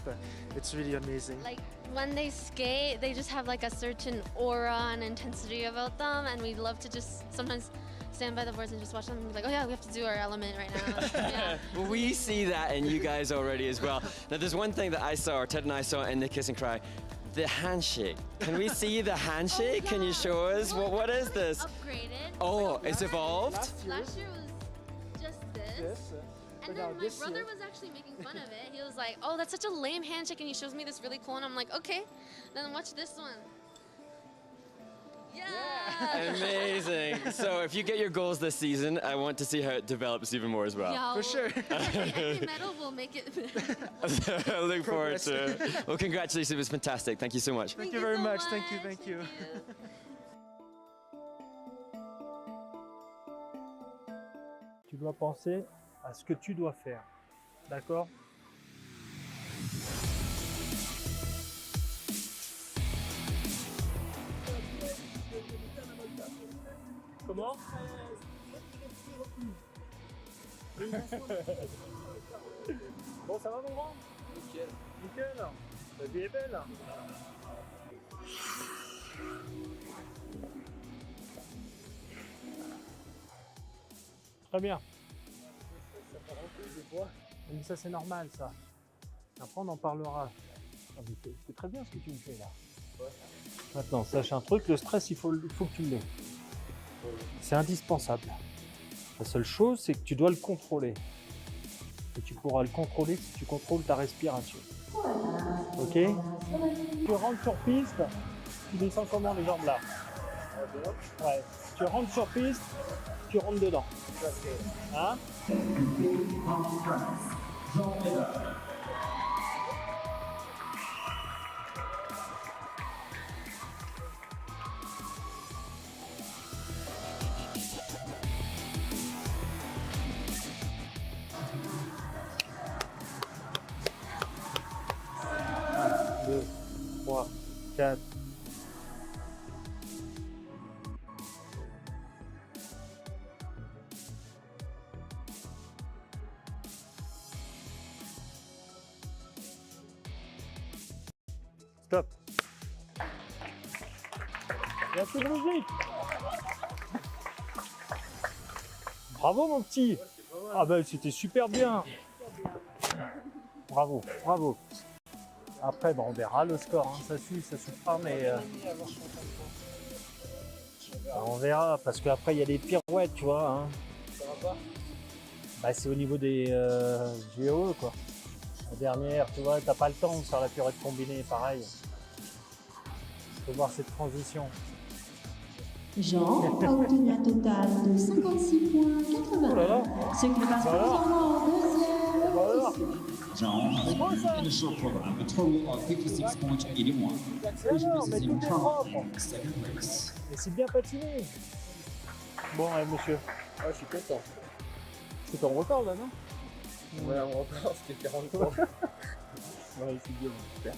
It's really amazing. Like when they skate, they just have a certain aura and intensity about them, and we love to just sometimes stand by the boards and just watch them and be like, oh yeah, we have to do our element right now. Yeah. Well, we see that in you guys already as well. Now there's one thing that I saw, or Ted and I saw in the Kiss and Cry, the handshake. Can we see the handshake? Can you show us? What is this? Upgraded. Oh, it's evolved? Last year was just this. And then my brother was actually making fun of it. He was like, oh, that's such a lame handshake, and he shows me this really cool, and I'm like, okay, then watch this one. Yeah! Amazing. So if you get your goals this season, I want to see how it develops even more as well. Yeah, For sure. Any medal will make it. I look forward to it. Well, congratulations, it was fantastic. Thank you so much. Thank you very so much. Thank you. Tu dois penser à ce que tu dois faire. D'accord? Comment? Bon, ça va mon grand? Nickel. Nickel. La vie est belle. Très bien. Ça part un peu des fois. Mais ça c'est normal ça. Après on en parlera. Ah, mais c'est très bien ce que tu me fais là. Ouais. Maintenant, sache un truc, le stress il faut que tu l'aies. C'est indispensable. La seule chose c'est que tu dois le contrôler. Et tu pourras le contrôler si tu contrôles ta respiration. Ok? Tu rentres sur piste, tu descends comment les jambes là? Ouais. Tu rentres sur piste, tu rentres dedans. Hein? Un, deux, trois, quatre. Stop. Il y a un peu de musique. Bravo mon petit. Ah ben c'était super bien. Bravo, bravo. Après bon, on verra le score, hein. Ça suit pas, mais on verra parce qu'après il y a des pirouettes, tu vois. Hein. Ça va pas? Bah, c'est au niveau des GO quoi. La dernière, tu vois, t'as pas le temps de faire la pirouette combinée, pareil. Faut voir cette transition. Jean a obtenu un total de 56,80. Oh là là. Ce qui passe en deuxième Voilà. position. John in the short program, a total of 56.81. Excellent, mais tout est propre. Second place. Et c'est bien patiné. Bon, allez, monsieur. Ah, je suis content. C'est ton record là, non? Ouais, on repart, c'était 43. Ouais, c'est bien, super.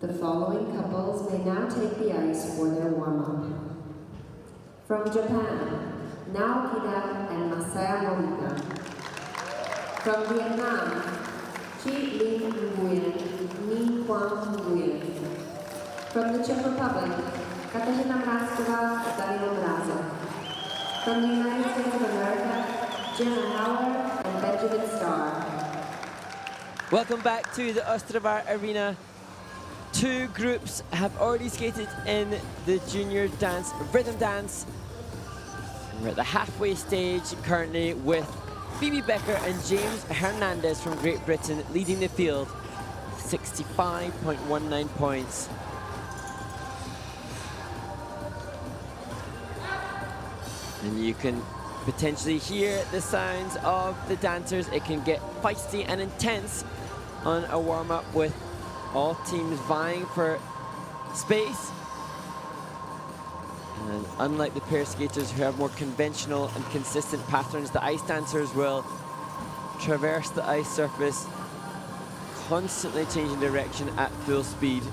The following couples may now take the ice for their warm-up. From Japan, Naokida and Masaya Morita. From Vietnam, Chi Linh Nguyen, Minh Quang Nguyen. From the Czech Republic, Katarzyna Mrazkova, Danilo Mrazek. From the United States of America, Jenna Howard and Benjamin Starr. Welcome back to the Ostrava Arena. Two groups have already skated in the junior dance, rhythm dance. We're at the halfway stage currently with Phoebe Becker and James Hernandez from Great Britain leading the field, 65.19 points. And you can potentially hear the sounds of the dancers. It can get feisty and intense on a warm-up with all teams vying for space. And unlike the pair skaters who have more conventional and consistent patterns, the ice dancers will traverse the ice surface, constantly changing direction at full speed.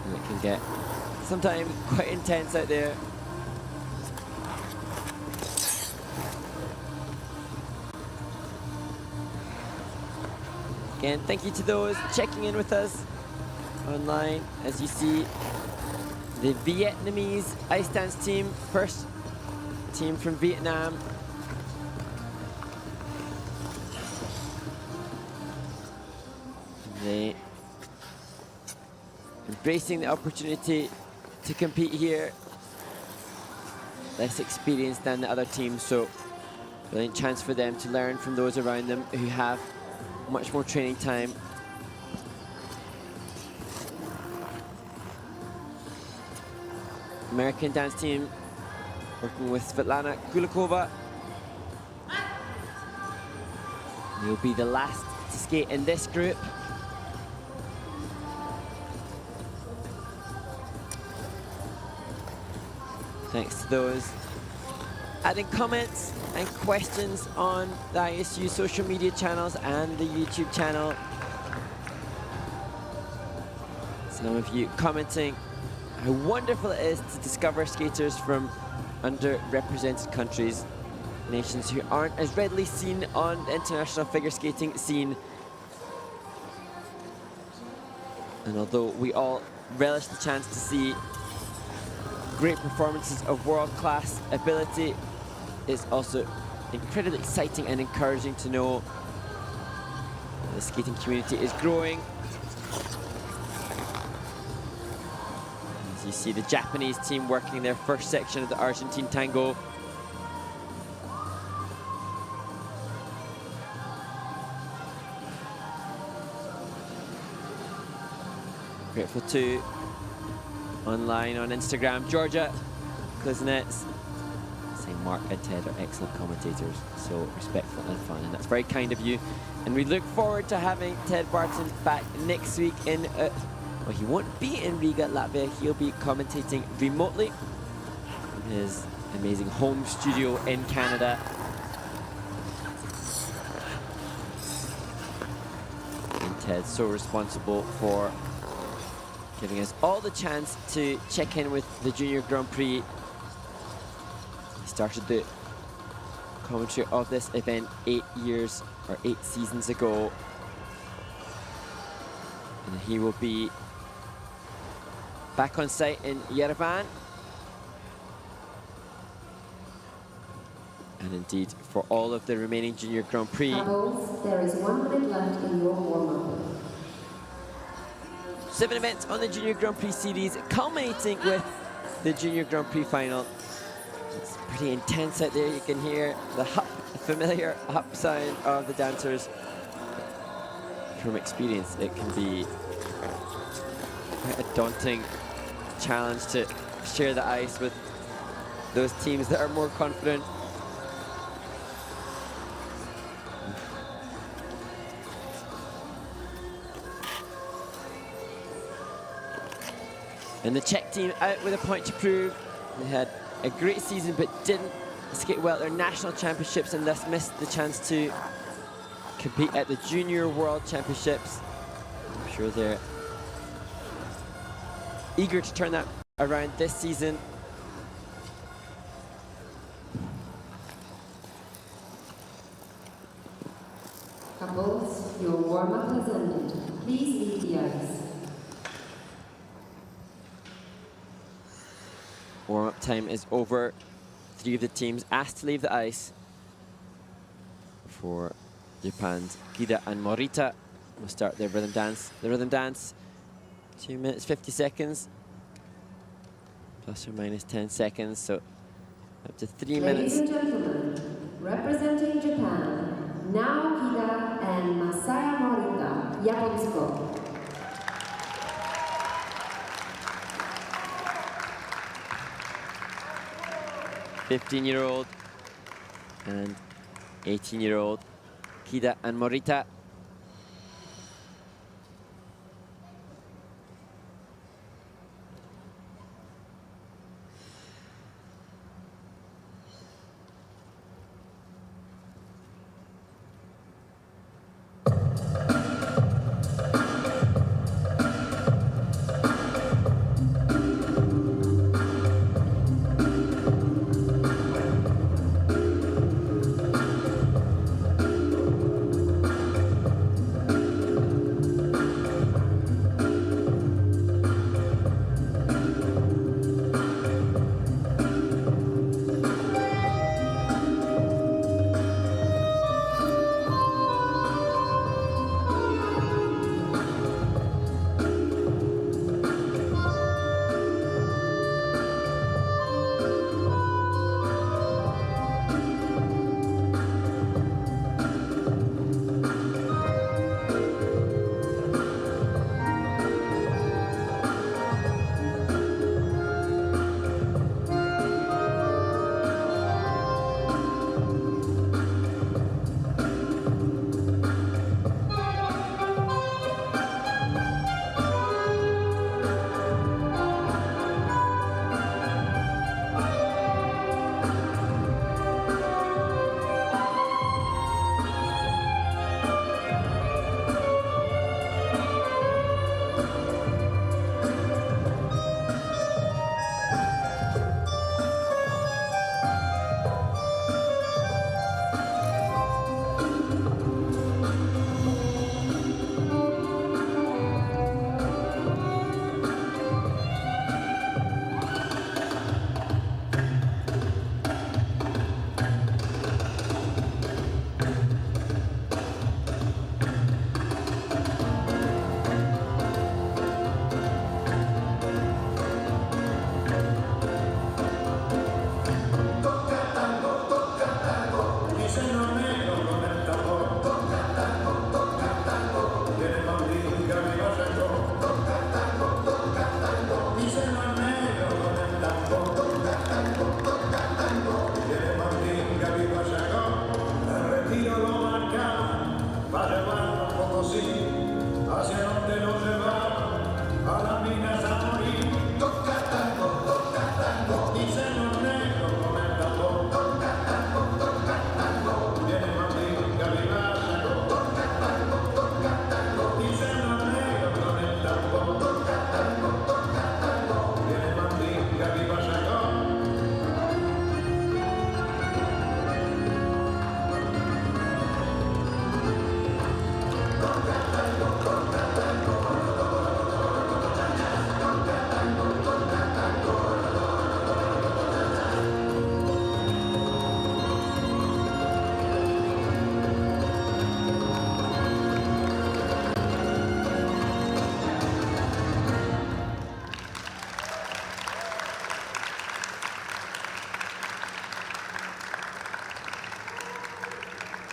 And it can get sometimes quite intense out there. Again, thank you to those checking in with us online. As you see, the Vietnamese ice dance team, first team from Vietnam. They embracing the opportunity to compete here. Less experienced than the other teams, so brilliant chance for them to learn from those around them who have much more training time. American dance team working with Svetlana Kulikova. Will be the last to skate in this group. Thanks to those adding comments and questions on the ISU social media channels and the YouTube channel. Some of you commenting how wonderful it is to discover skaters from underrepresented countries, nations who aren't as readily seen on the international figure skating scene. And although we all relish the chance to see great performances of world-class ability, it's also incredibly exciting and encouraging to know the skating community is growing. As you see the Japanese team working their first section of the Argentine tango. Grateful to online on Instagram, Georgia Kuznets, saying Mark and Ted are excellent commentators, so respectful and fun, and that's very kind of you. And we look forward to having Ted Barton back next week in, well, he won't be in Riga, Latvia, he'll be commentating remotely from his amazing home studio in Canada. And Ted's so responsible for giving us all the chance to check in with the Junior Grand Prix. He started the commentary of this event 8 seasons ago. And he will be back on site in Yerevan. And indeed, for all of the remaining Junior Grand Prix. Couples, there is 1 minute left in your warm-up. 7 events on the Junior Grand Prix series, culminating with the Junior Grand Prix final. It's pretty intense out there. You can hear the hup, familiar hup sound of the dancers. From experience, it can be quite a daunting challenge to share the ice with those teams that are more confident. And the Czech team out with a point to prove. They had a great season but didn't skate well at their national championships and thus missed the chance to compete at the Junior World Championships. I'm sure they're eager to turn that around this season. Couples, your warm-up has ended. Please leave the ice. Warm-up time is over. 3 of the teams asked to leave the ice. For Japan's Kida and Morita will start their rhythm dance. The rhythm dance, 2 minutes 50 seconds, plus or minus 10 seconds, so up to 3 minutes. Ladies and gentlemen, representing Japan, Naokida and Masaya Morita, Japonsko. 15-year-old and 18-year-old Kida and Morita.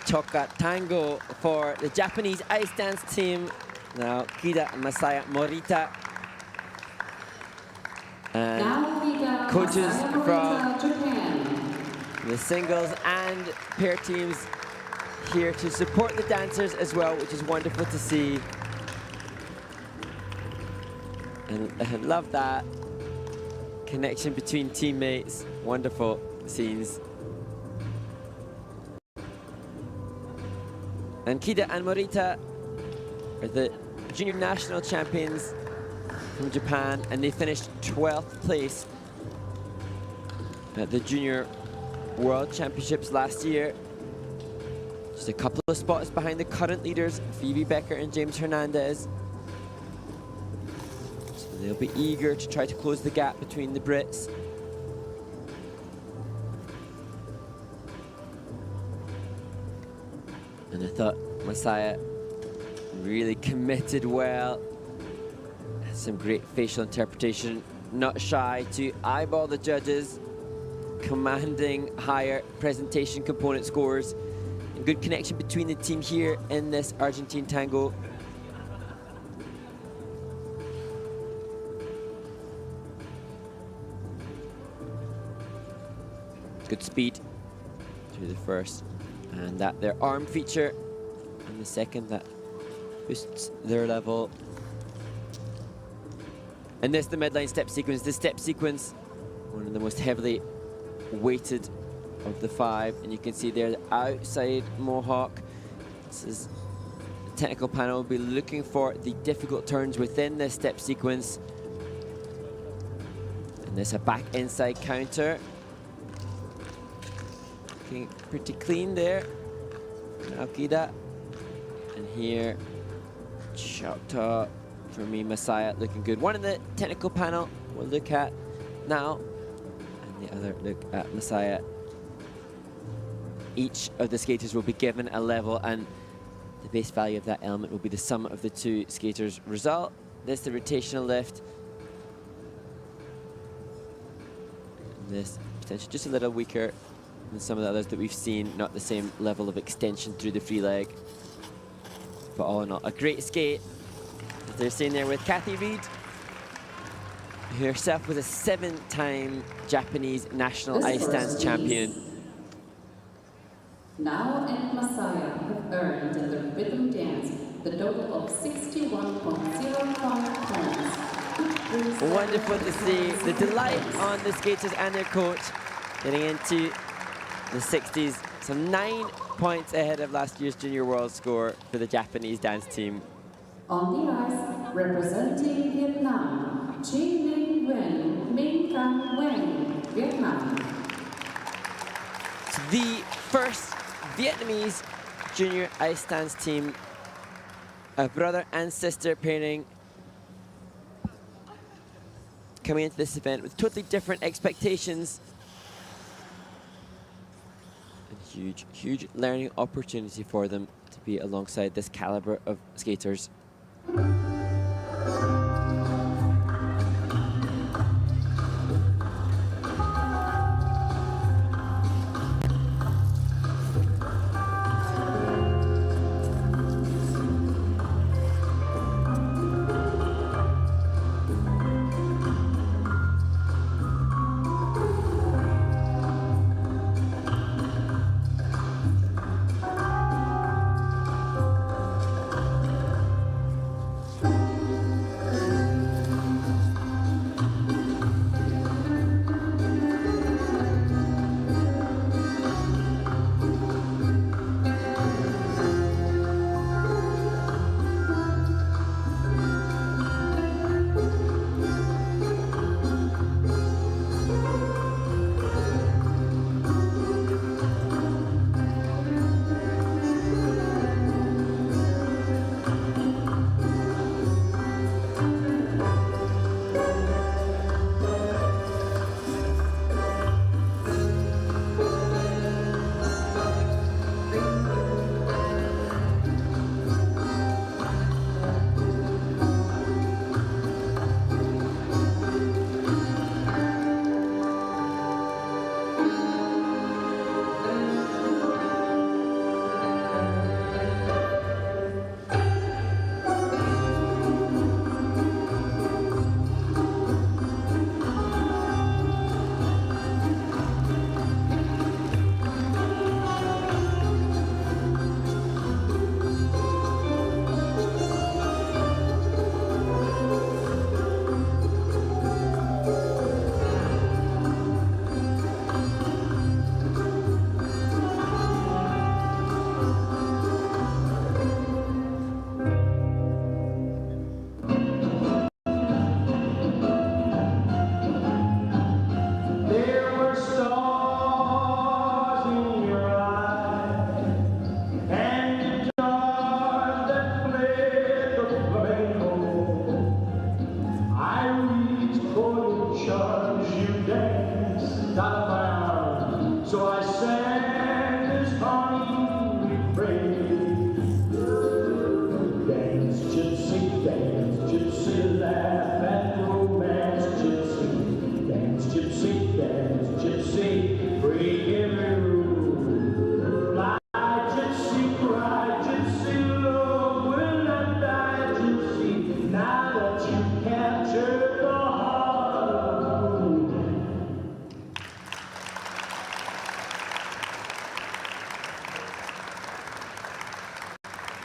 Toka Tango for the Japanese ice dance team. Now Kida and Masaya Morita. And Naokida, coaches Masaya Morita, from Japan. the singles and pair teams here to support the dancers as well, which is wonderful to see. And I love that connection between teammates. Wonderful scenes. And Kida and Morita are the junior national champions from Japan, and they finished 12th place at the Junior World Championships last year. Just a couple of spots behind the current leaders, Phoebe Becker and James Hernandez. So they'll be eager to try to close the gap between the Brits. And I thought Messiah really committed well. Some great facial interpretation, not shy to eyeball the judges, commanding higher presentation component scores. And good connection between the team here in this Argentine tango. Good speed through the first, and that their arm feature in the second, that boosts their level. And this, the midline step sequence. The step sequence, one of the most heavily weighted of the 5, and you can see there the outside mohawk. This is the technical panel will be looking for the difficult turns within this step sequence. And there's a back inside counter. Looking pretty clean there. Alkida. And here, Choctaw. For me, Messiah looking good. One in the technical panel we'll look at now, and the other look at Messiah. Each of the skaters will be given a level, and the base value of that element will be the sum of the two skaters' result. This, the rotational lift. And this, potentially just a little weaker than some of the others that we've seen. Not the same level of extension through the free leg. But all in all, a great skate. As they're seen there with Kathy Reed, who herself was a 7-time Japanese national ice dance champion. Now and Messiah have earned in the rhythm dance the total of 61.05 points. Wonderful to see the delight on the skaters and their coach getting into the 60s. So 9 points ahead of last year's Junior World score for the Japanese dance team. On the ice, representing Vietnam, Chi Minh Nguyen, Minh Cang Nguyen, Vietnam. So the first Vietnamese junior ice dance team, a brother and sister pairing, coming into this event with totally different expectations. And huge, huge learning opportunity for them to be alongside this caliber of skaters.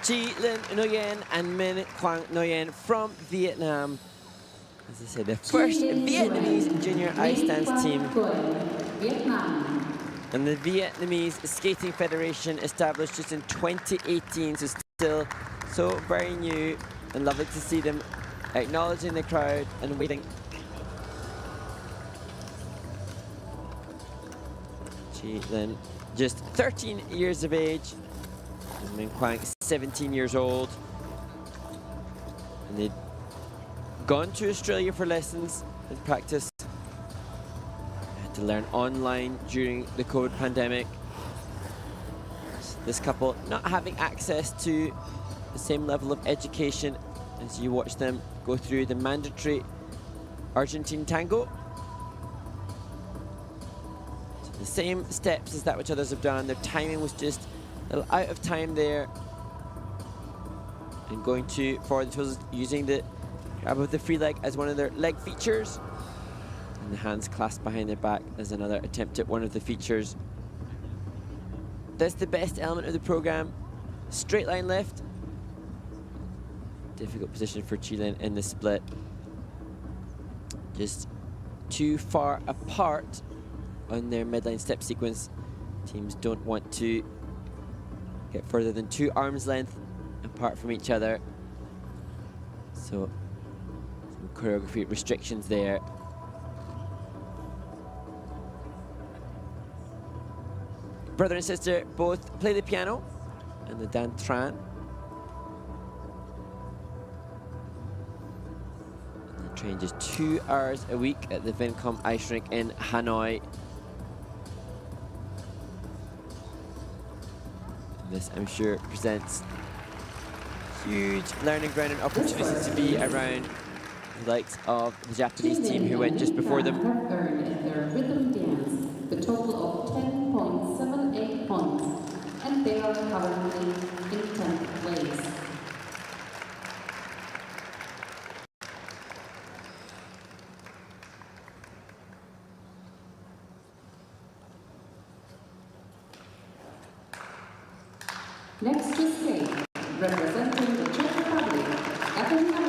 Chi Lin Nguyen and Min Quang Nguyen from Vietnam. As I said, the first Vietnamese junior ice dance team. Vietnam. And the Vietnamese Skating Federation established just in 2018, so still so very new, and lovely to see them acknowledging the crowd and waiting. Chi Lin, just 13 years of age, and Min Quang, 17 years old. And they'd gone to Australia for lessons and practice. Had to learn online during the COVID pandemic. This couple not having access to the same level of education as you watch them go through the mandatory Argentine tango. So the same steps as that which others have done. Their timing was just a little out of time there. And going to forward the toes using the grab of the free leg as one of their leg features. And the hands clasped behind their back as another attempt at one of the features. That's the best element of the program. Straight line left. Difficult position for Chi Lin in the split. Just too far apart on their midline step sequence. Teams don't want to get further than 2 arms length apart from each other. So some choreography restrictions there. Brother and sister both play the piano and the dan tran. And they train just 2 hours a week at the Vincom Ice Rink in Hanoi. And this, I'm sure, presents huge learning ground and opportunity to be around the likes of the Japanese team who went just before them. Have earned in their rhythm dance the total of 10.78 points, and they are currently in 10th place. Next to skate, representing the Czech Republic, Egna,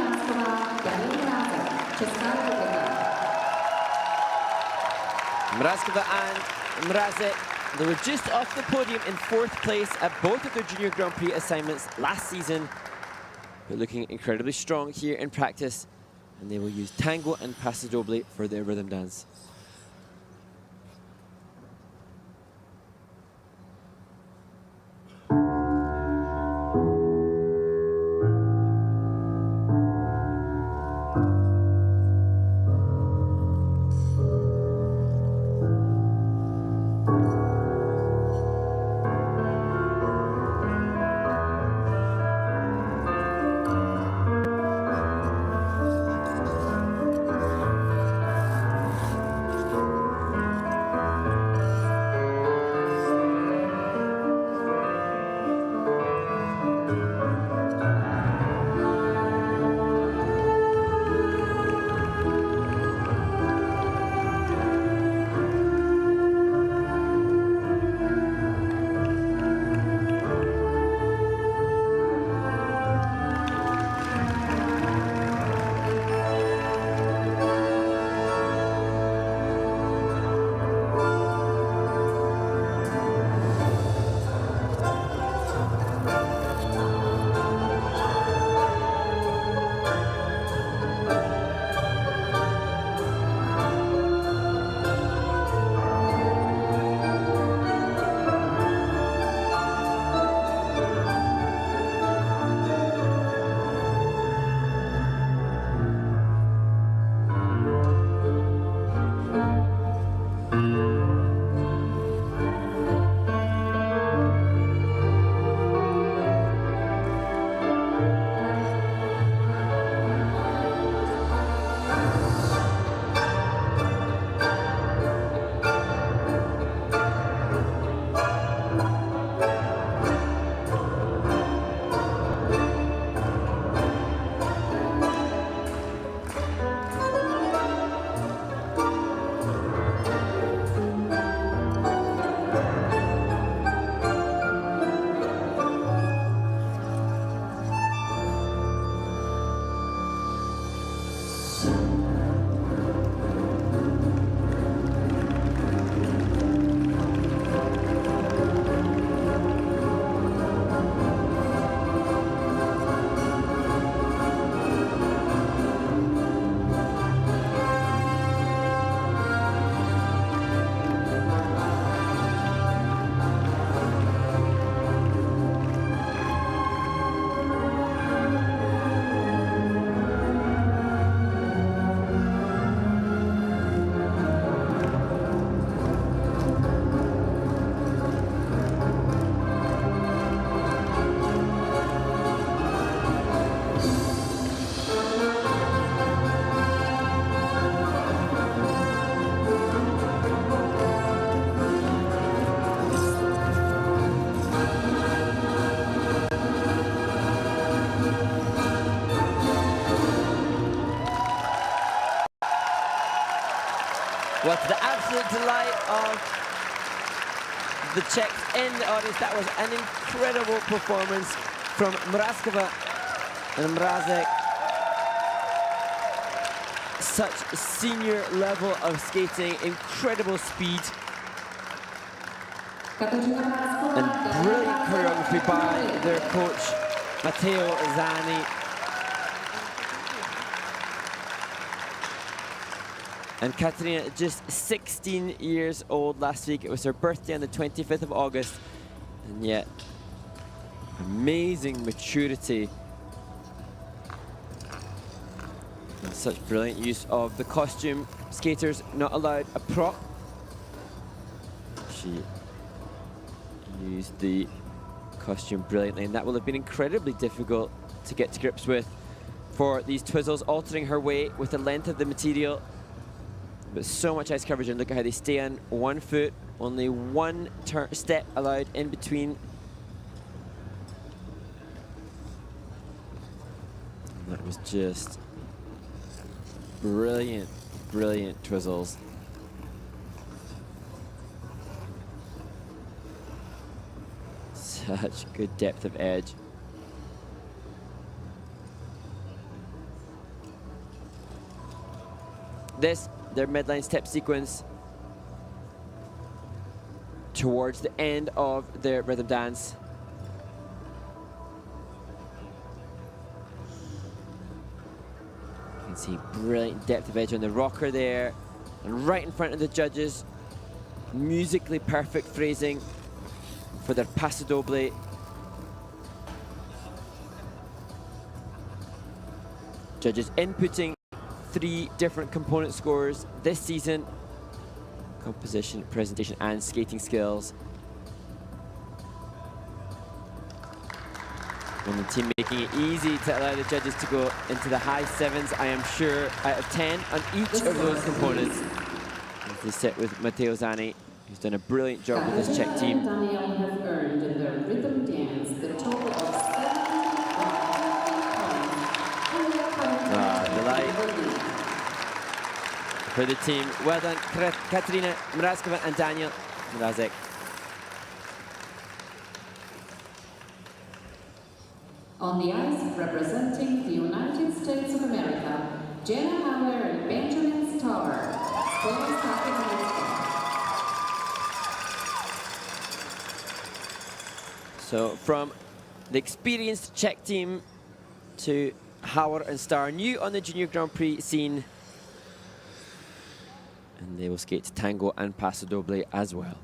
Česká republika. Mrazkova and Mrazek, they were just off the podium in 4th place at both of their Junior Grand Prix assignments last season, but looking incredibly strong here in practice, and they will use tango and paso doble for their rhythm dance. Well, to the absolute delight of the Czechs in the audience, that was an incredible performance from Mrazkova and Mrazek. Such senior level of skating, incredible speed, and brilliant choreography by their coach, Matteo Zani. And Katerina, just 16 years old last week. It was her birthday on the 25th of August. And yet, amazing maturity. And such brilliant use of the costume. Skaters not allowed a prop. She used the costume brilliantly, and that will have been incredibly difficult to get to grips with for these twizzles, altering her weight with the length of the material. But so much ice coverage, and look at how they stay on one foot, only one step allowed in between. And that was just brilliant, brilliant twizzles. Such good depth of edge. This, their midline step sequence towards the end of their rhythm dance. You can see brilliant depth of edge on the rocker there, and right in front of the judges, musically perfect phrasing for their paso doble. Judges inputting 3 different component scores this season: composition, presentation, and skating skills. And the team making it easy to allow the judges to go into the high 7s, I am sure, out of 10 on each of those components. As they sit with Matteo Zani, who's done a brilliant job with this Czech team. Daniel have earned in their rhythm dance the total of 70 delight for the team. Well done, Katerina Mrazkova and Daniel Mrazek. On the ice, representing the United States of America, Jenna Haller and Benjamin Starr. So from the experienced Czech team to Hauer and Starr, new on the Junior Grand Prix scene. And they will skate tango and paso doble as well.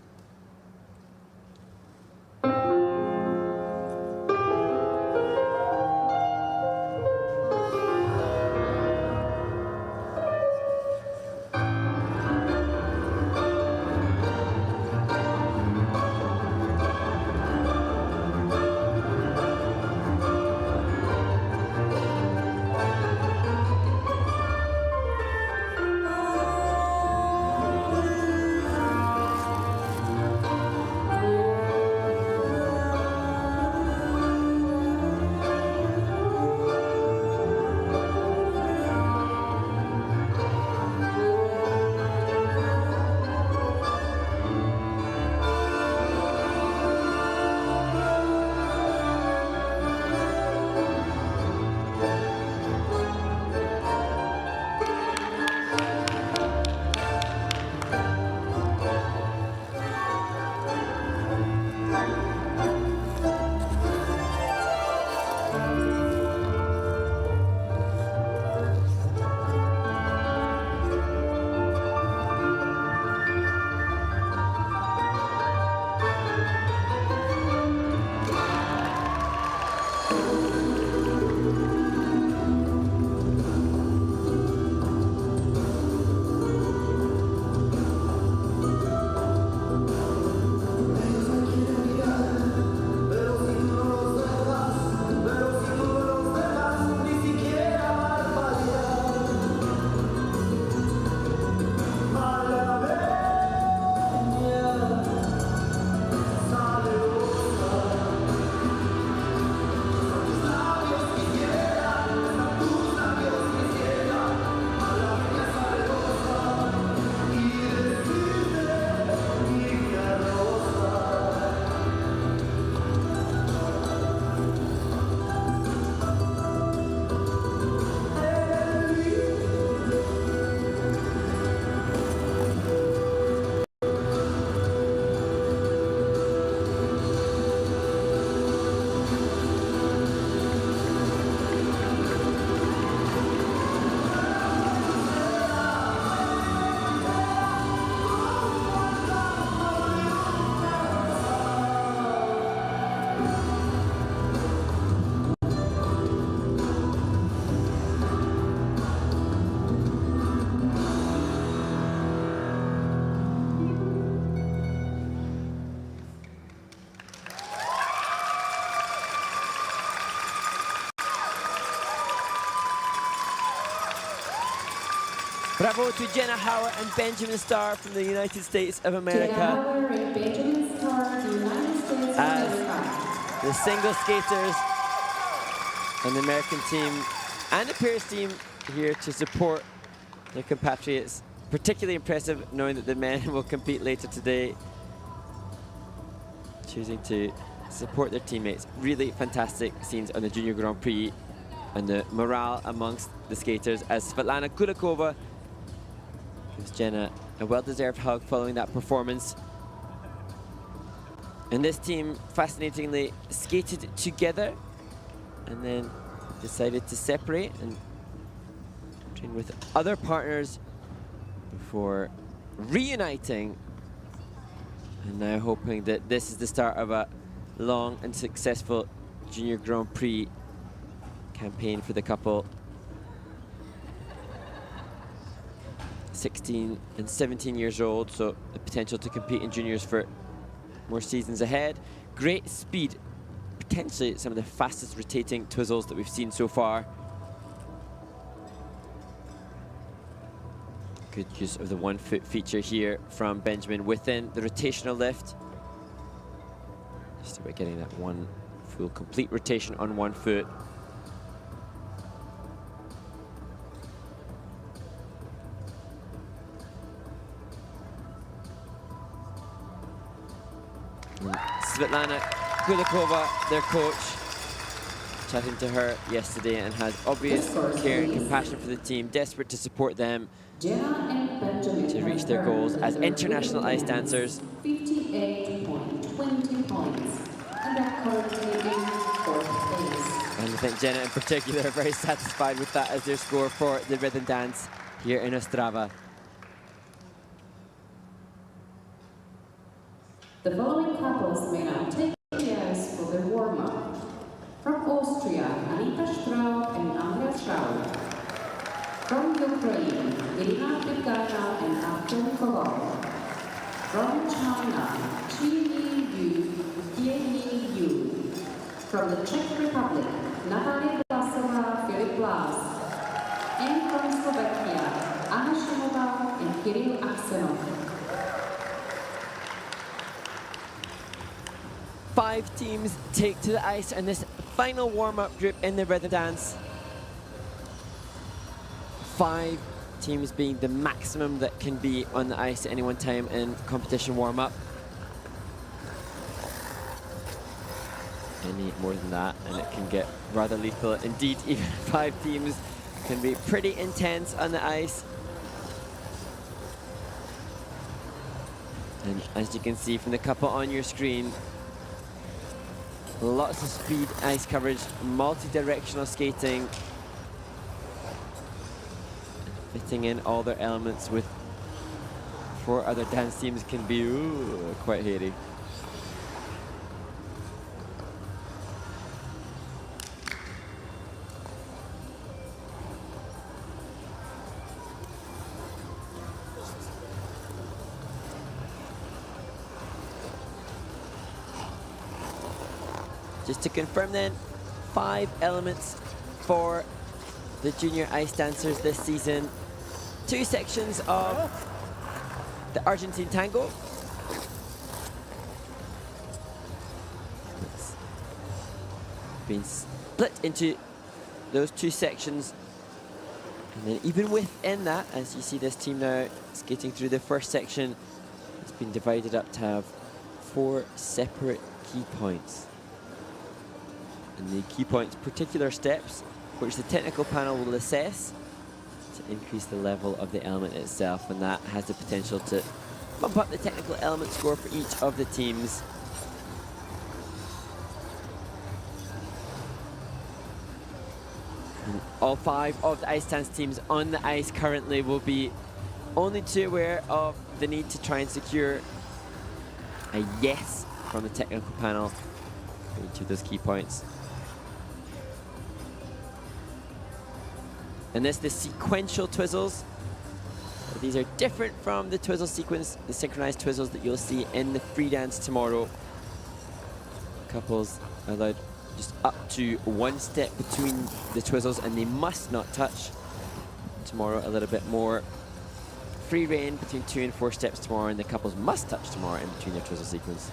Bravo to Jenna Howard and Benjamin Starr from the United States of Jenna America. Howard and Benjamin Starr, United States of America. The single skaters and the American team and the pairs team here to support their compatriots. Particularly impressive knowing that the men will compete later today, choosing to support their teammates. Really fantastic scenes on the Junior Grand Prix and the morale amongst the skaters as Svetlana Kulikova gives Jenna a well-deserved hug following that performance. And this team, fascinatingly, skated together and then decided to separate and train with other partners before reuniting, and now hoping that this is the start of a long and successful Junior Grand Prix campaign for the couple. 16 and 17 years old, so the potential to compete in juniors for more seasons ahead. Great speed, potentially some of the fastest rotating twizzles that we've seen so far. Good use of the 1 foot feature here from Benjamin within the rotational lift. Just about getting that one full complete rotation on 1 foot. And Svetlana Kulikova, their coach, chatting to her yesterday and has obvious care and compassion for the team, desperate to support them Jenna and Benjamin to reach their goals as international ice dancers. 58.20 points, and are currently in 4th place. And I think Jenna in particular are very satisfied with that as their score for the rhythm dance here in Ostrava. The following couples may now take the ice for their warm-up. From Austria, Anita Straub and Andrea Straub. From Ukraine, Irina Egna and Artem Koval. From China, Qi Yu, Jie Yu. From the Czech Republic, Natalia Vlasova, Filip Vlas. And from Slovakia, Anna Shimová and Kirill Aksenov. 5 teams take to the ice in this final warm-up group in the rhythm dance. 5 teams being the maximum that can be on the ice at any one time in competition warm-up. Any more than that and it can get rather lethal. Indeed, even 5 teams can be pretty intense on the ice. And as you can see from the couple on your screen, lots of speed, ice coverage, multi-directional skating, fitting in all their elements with 4 other dance teams can be quite hairy. Just to confirm then, 5 elements for the junior ice dancers this season. 2 sections of the Argentine tango. It's been split into those 2 sections. And then even within that, as you see this team now skating through the first section, it's been divided up to have 4 separate key points. And the key points, particular steps, which the technical panel will assess to increase the level of the element itself, and that has the potential to bump up the technical element score for each of the teams. And all 5 of the ice dance teams on the ice currently will be only too aware of the need to try and secure a yes from the technical panel for each of those key points. And this, the sequential twizzles. These are different from the twizzle sequence, the synchronized twizzles that you'll see in the free dance tomorrow. Couples are allowed just up to 1 step between the twizzles and they must not touch. Tomorrow a little bit more free rein between 2 and 4 steps tomorrow, and the couples must touch tomorrow in between their twizzle sequence.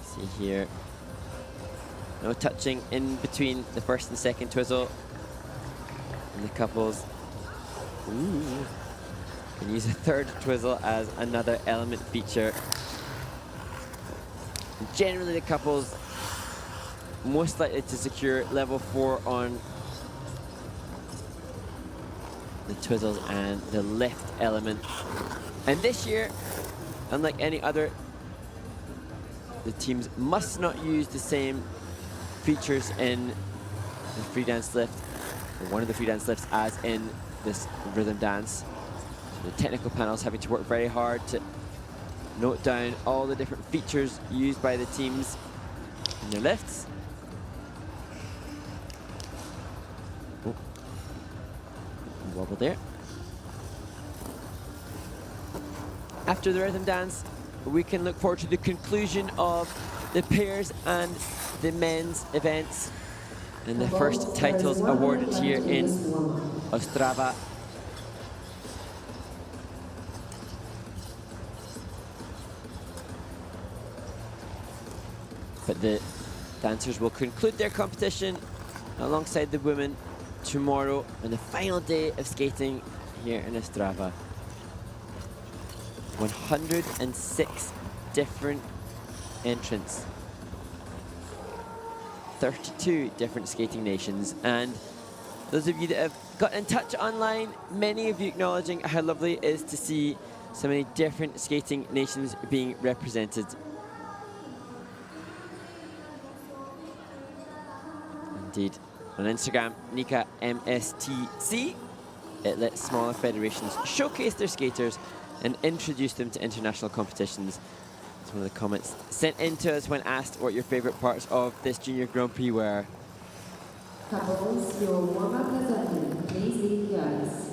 See here, no touching in between the first and second twizzle. And the couples can use a third twizzle as another element feature. And generally the couples most likely to secure level 4 on the twizzles and the left element. And this year, unlike any other, the teams must not use the same features in the free dance lift, or one of the free dance lifts, as in this rhythm dance. So the technical panel's having to work very hard to note down all the different features used by the teams in their lifts. Oh. Wobble there. After the rhythm dance, we can look forward to the conclusion of the pairs and the men's events, and the first titles awarded here in Ostrava. But the dancers will conclude their competition alongside the women tomorrow on the final day of skating here in Ostrava. 106 different entrants, 32 different skating nations, and those of you that have got in touch online, many of you acknowledging how lovely it is to see so many different skating nations being represented. Indeed, on Instagram, Nika MSTC, it lets smaller federations showcase their skaters and introduce them to international competitions. That's one of the comments sent in to us when asked what your favourite parts of this Junior Grand Prix were. Couples, your warm-up has ended. Please leave the ice.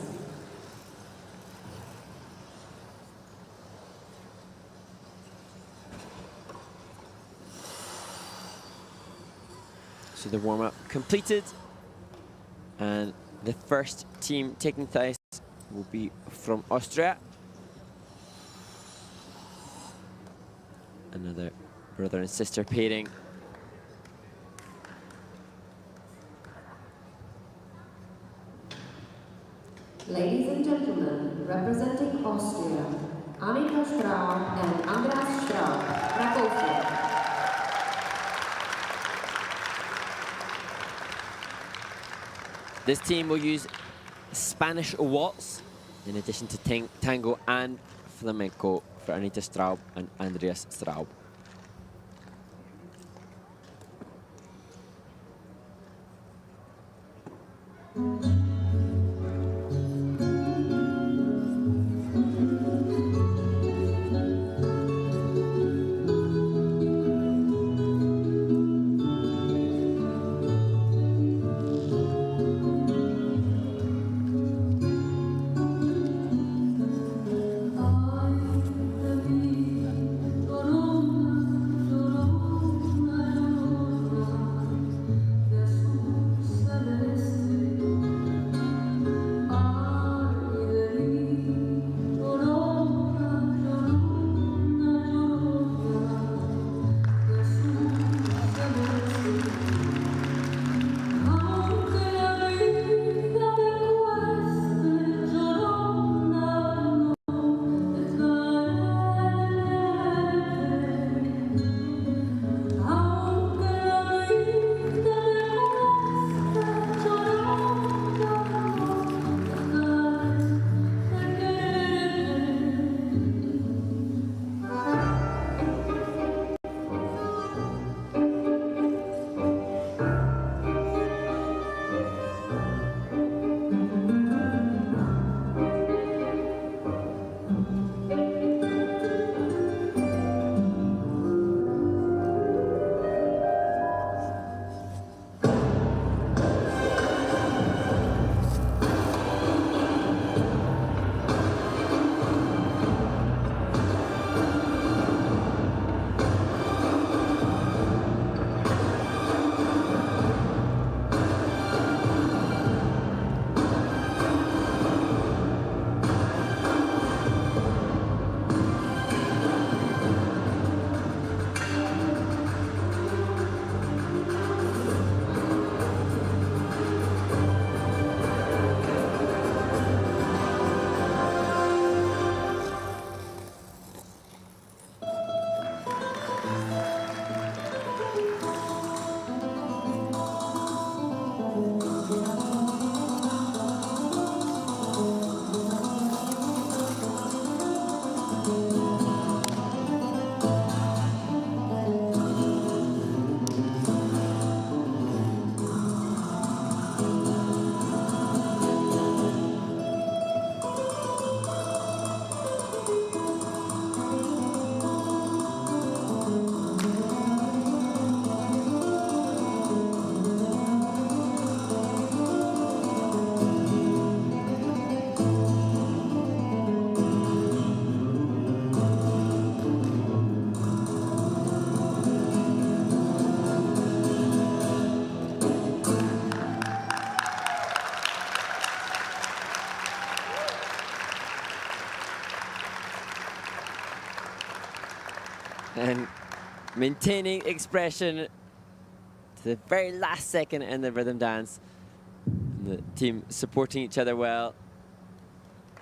So the warm-up completed, and the first team taking the ice will be from Austria. Another brother and sister pairing. Ladies and gentlemen, representing Austria, Annika Straub and Andreas Straub, Rakowski. This team will use Spanish waltz in addition to tango and flamenco for Anita Straub and Andreas Straub. and maintaining expression to the very last second in the rhythm dance. And the team supporting each other well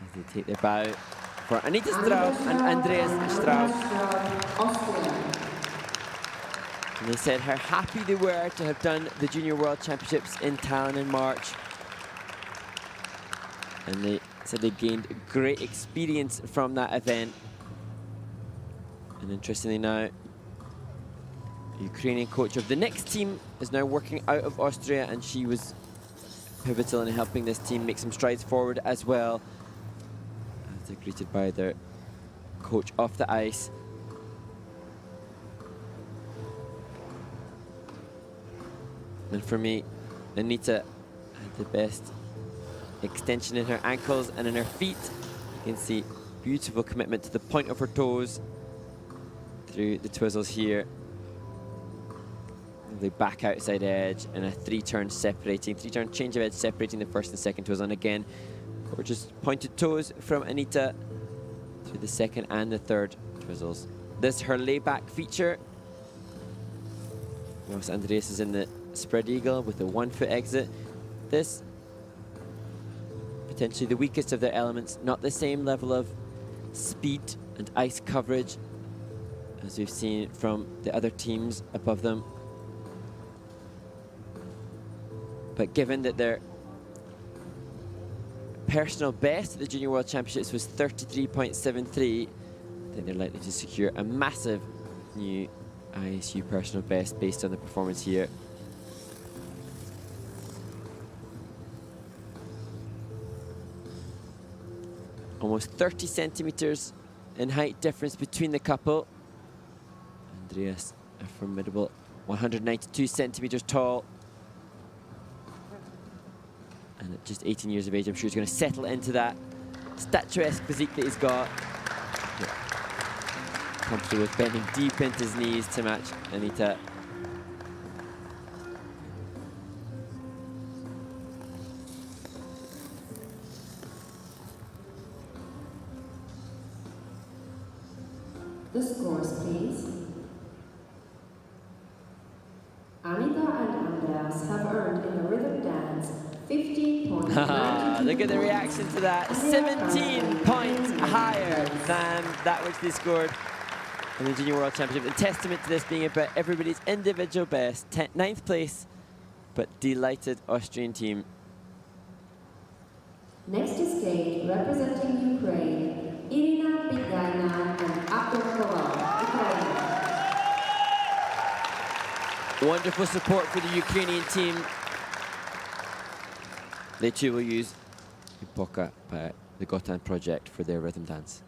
as they take their bow for Anita Straub and Andreas Straub. And they said how happy they were to have done the Junior World Championships in Tallinn in March. And they said they gained great experience from that event. And interestingly now, the Ukrainian coach of the next team is now working out of Austria, and she was pivotal in helping this team make some strides forward as well. As they're greeted by their coach off the ice. And for me, Anita had the best extension in her ankles and in her feet. You can see beautiful commitment to the point of her toes through the twizzles here. The back outside edge and a three-turn change of edge separating the first and second twizzle. And again, gorgeous pointed toes from Anita through the second and the third twizzles. This her layback feature. Whilst Andreas is in the spread eagle with the 1 foot exit. This potentially the weakest of their elements, not the same level of speed and ice coverage as we've seen from the other teams above them. But given that their personal best at the Junior World Championships was 33.73, I think they're likely to secure a massive new ISU personal best based on the performance here. Almost 30 centimeters in height difference between the couple. Andreas, a formidable 192 centimeters tall. And at just 18 years of age, I'm sure he's going to settle into that statuesque physique that he's got. Yeah. Comfortable with bending deep into his knees to match Anita. The scores, please. Anita and Andreas have earned in the rhythm dance 15.92. Look at the reaction to that. 17 points higher than that which they scored in the Junior World Championship. A testament to this being about everybody's individual best. 9th place, but delighted Austrian team. Next is skate representing Ukraine, Irina Bigdaina and Courchevel, Ukraine. Wonderful support for the Ukrainian team. They too will use Epoka by the Gotan project for their rhythm dance.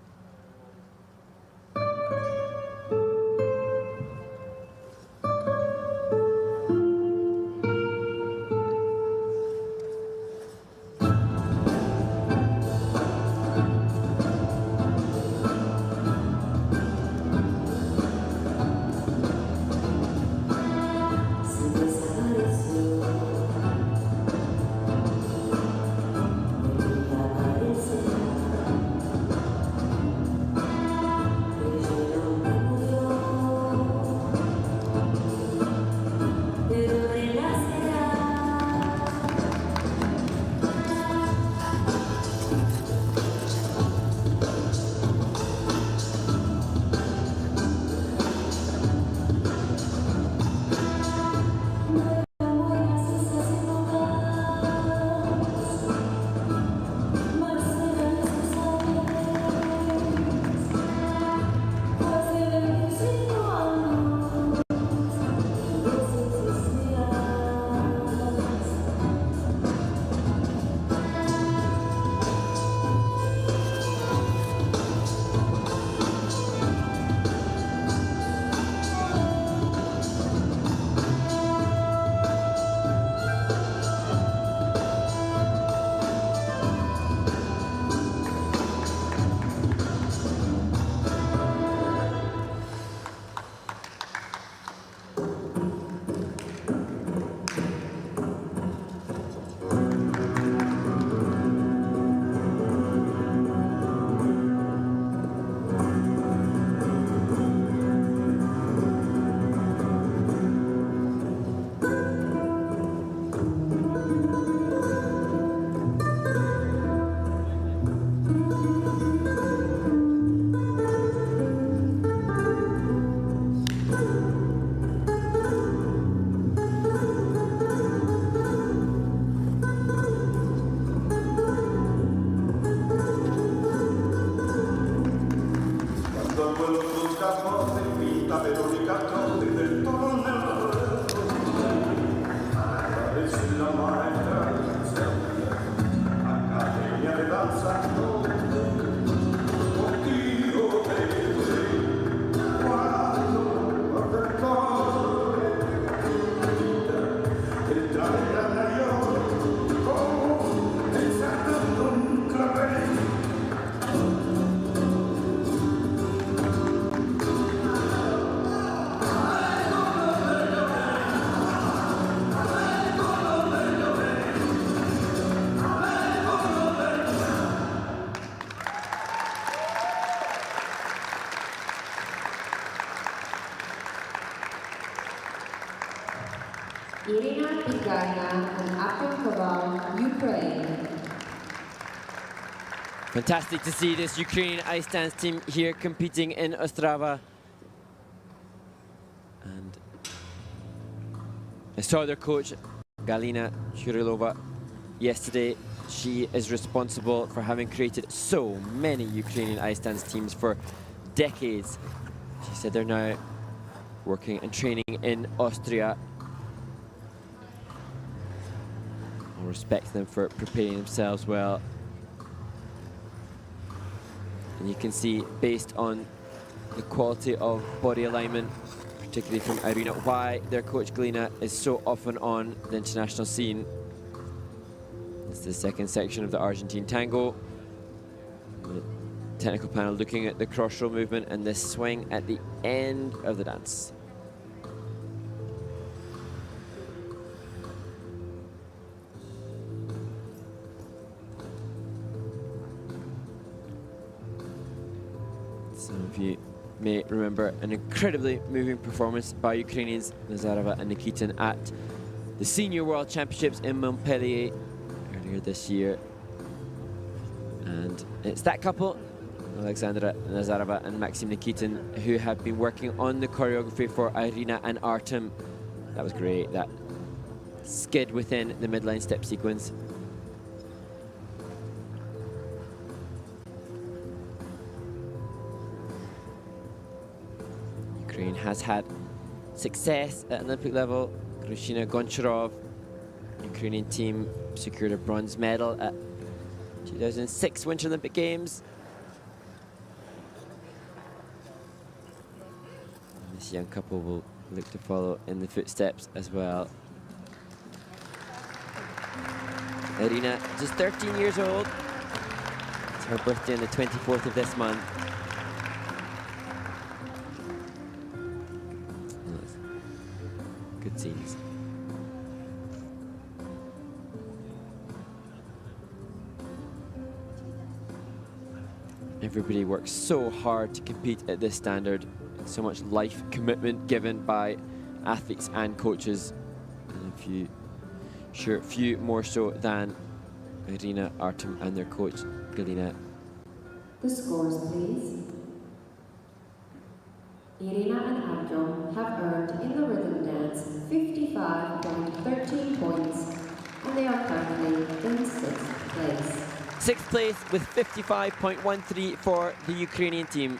Irina Egna and Courchevel, Ukraine. Fantastic to see this Ukrainian ice dance team here competing in Ostrava. And I saw their coach, Galina Churilova, yesterday. She is responsible for having created so many Ukrainian ice dance teams for decades. She said they're now working and training in Austria. I'll respect them for preparing themselves well. And you can see, based on the quality of body alignment, particularly from Irina, why their coach Galina is so often on the international scene. This is the second section of the Argentine tango. The technical panel looking at the cross-roll movement and the swing at the end of the dance. Some of you may remember an incredibly moving performance by Ukrainians Nazarova and Nikitin at the Senior World Championships in Montpellier earlier this year. And it's that couple, Alexandra Nazarova and Maxim Nikitin, who have been working on the choreography for Irina and Artem. That was great, that skid within the midline step sequence. Ukraine has had success at Olympic level. Krystyna Goncharov, Ukrainian team, secured a bronze medal at 2006 Winter Olympic Games. And this young couple will look to follow in the footsteps as well. Irina, just 13 years old. It's her birthday on the 24th of this month. Good scenes. Everybody works so hard to compete at this standard. So much life commitment given by athletes and coaches. And few more so than Irina, Artem and their coach Galina. The scores, please. Irina and Artem have earned in the rhythm dance 55.13 points, and they are currently in 6th place. 6th place with 55.13 for the Ukrainian team.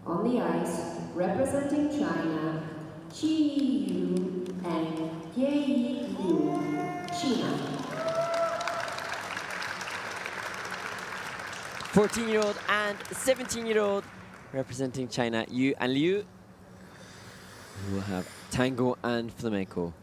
On the ice, representing China, Qi Yu and Ye Liu, China. 14-year-old and 17-year-old representing China, Yu and Liu, who will have tango and flamenco.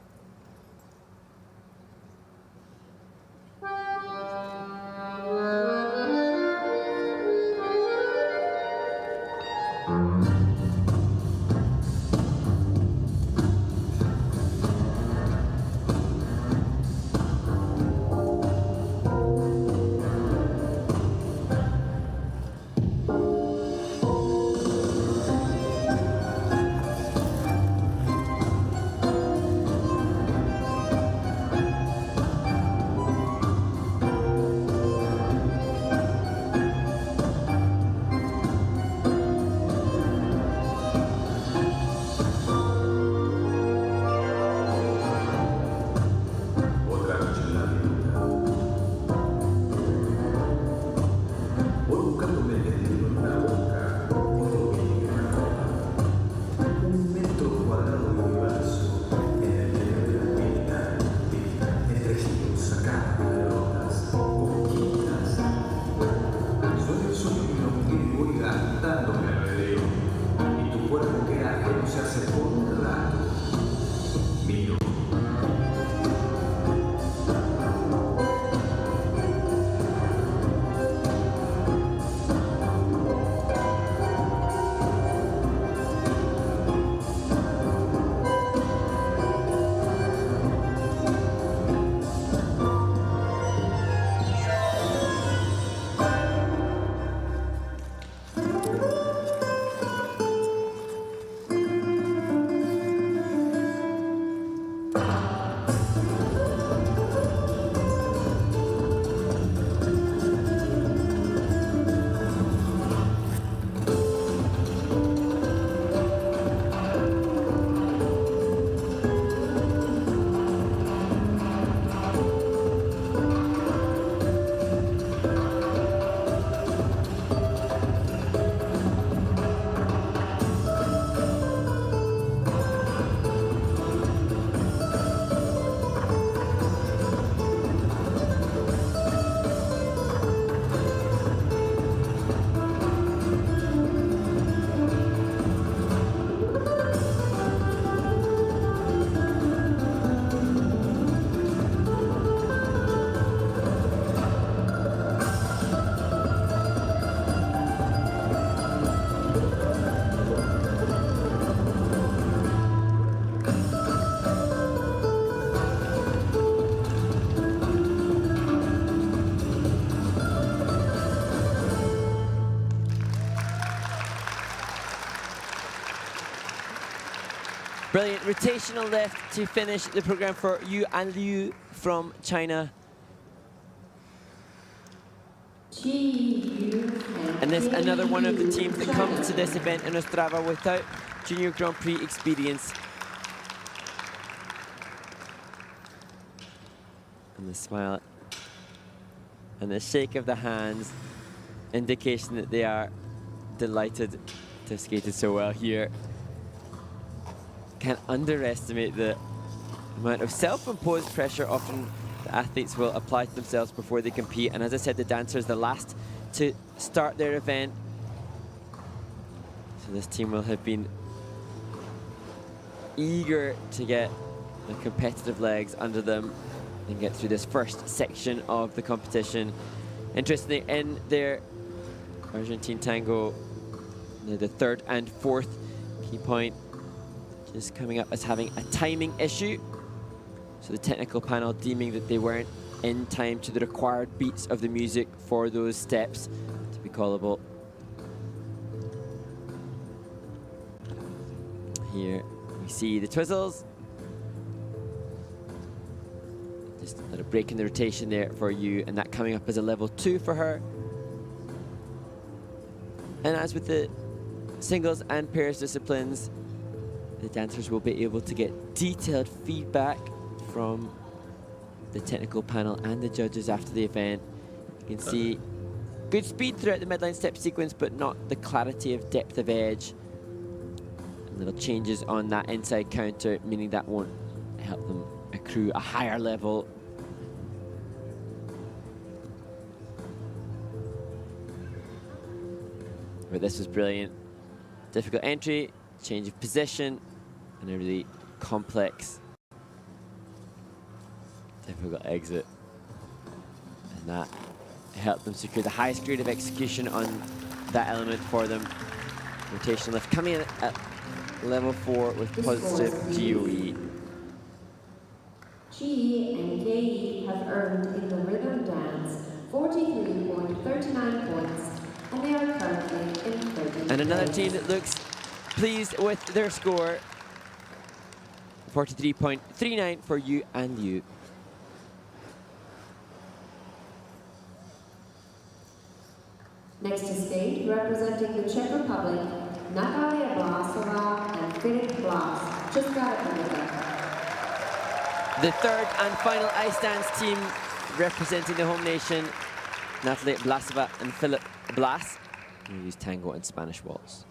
Brilliant rotational lift to finish the program for Yu and Liu from China. And this another one of the teams that comes to this event in Ostrava without Junior Grand Prix experience. And the smile and the shake of the hands, indication that they are delighted to have skated so well here. Can't underestimate the amount of self-imposed pressure often the athletes will apply to themselves before they compete. And as I said, the dancer is the last to start their event. So this team will have been eager to get the competitive legs under them and get through this first section of the competition. Interestingly, in their Argentine tango, the third and fourth key point just coming up as having a timing issue. So the technical panel deeming that they weren't in time to the required beats of the music for those steps to be callable. Here we see the twizzles. Just a little break in the rotation there for you, and that coming up as a level 2 for her. And as with the singles and pairs disciplines, the dancers will be able to get detailed feedback from the technical panel and the judges after the event. You can see good speed throughout the midline step sequence, but not the clarity of depth of edge. And little changes on that inside counter, meaning that won't help them accrue a higher level. But this was brilliant. Difficult entry, change of position, and a really complex, difficult exit. And that helped them secure the highest grade of execution on that element for them. Rotation lift coming in at level 4 with positive GOE. G and KE have earned in the rhythm dance 43.39 points, and they are currently in 30th And another place. team that looks pleased with their score, 43.39 for Yu and Liu. Next to skate, representing the Czech Republic, Natalia Blasová and Filip Blas. Just got it under them. The third and final ice dance team representing the home nation, Natalia Blasova and Filip Blas. We use tango and Spanish waltz.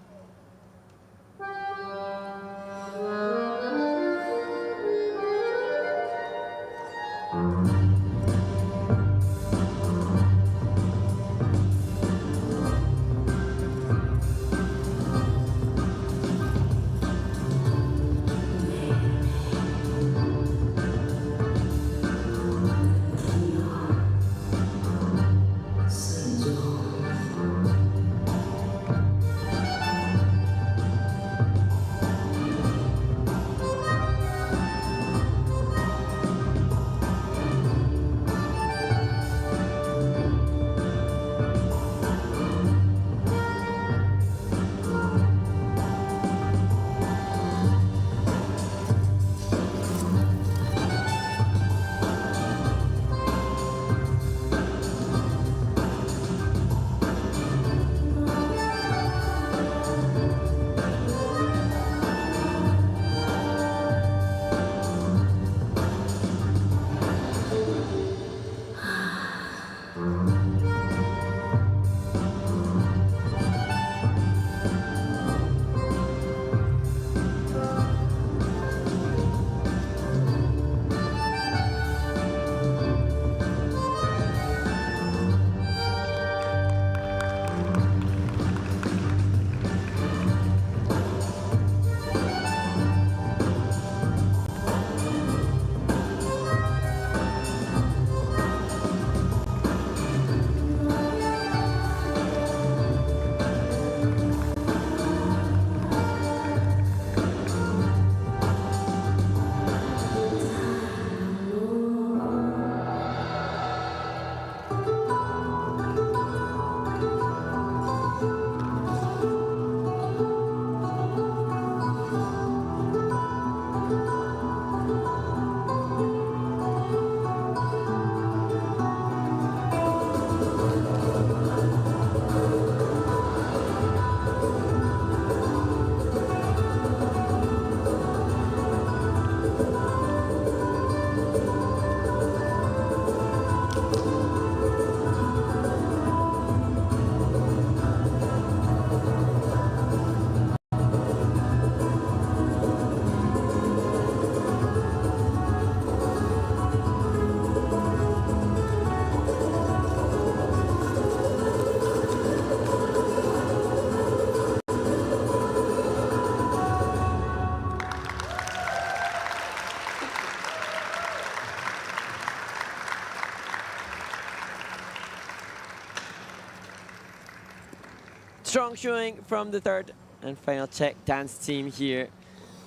Strong showing from the third and final Czech dance team here.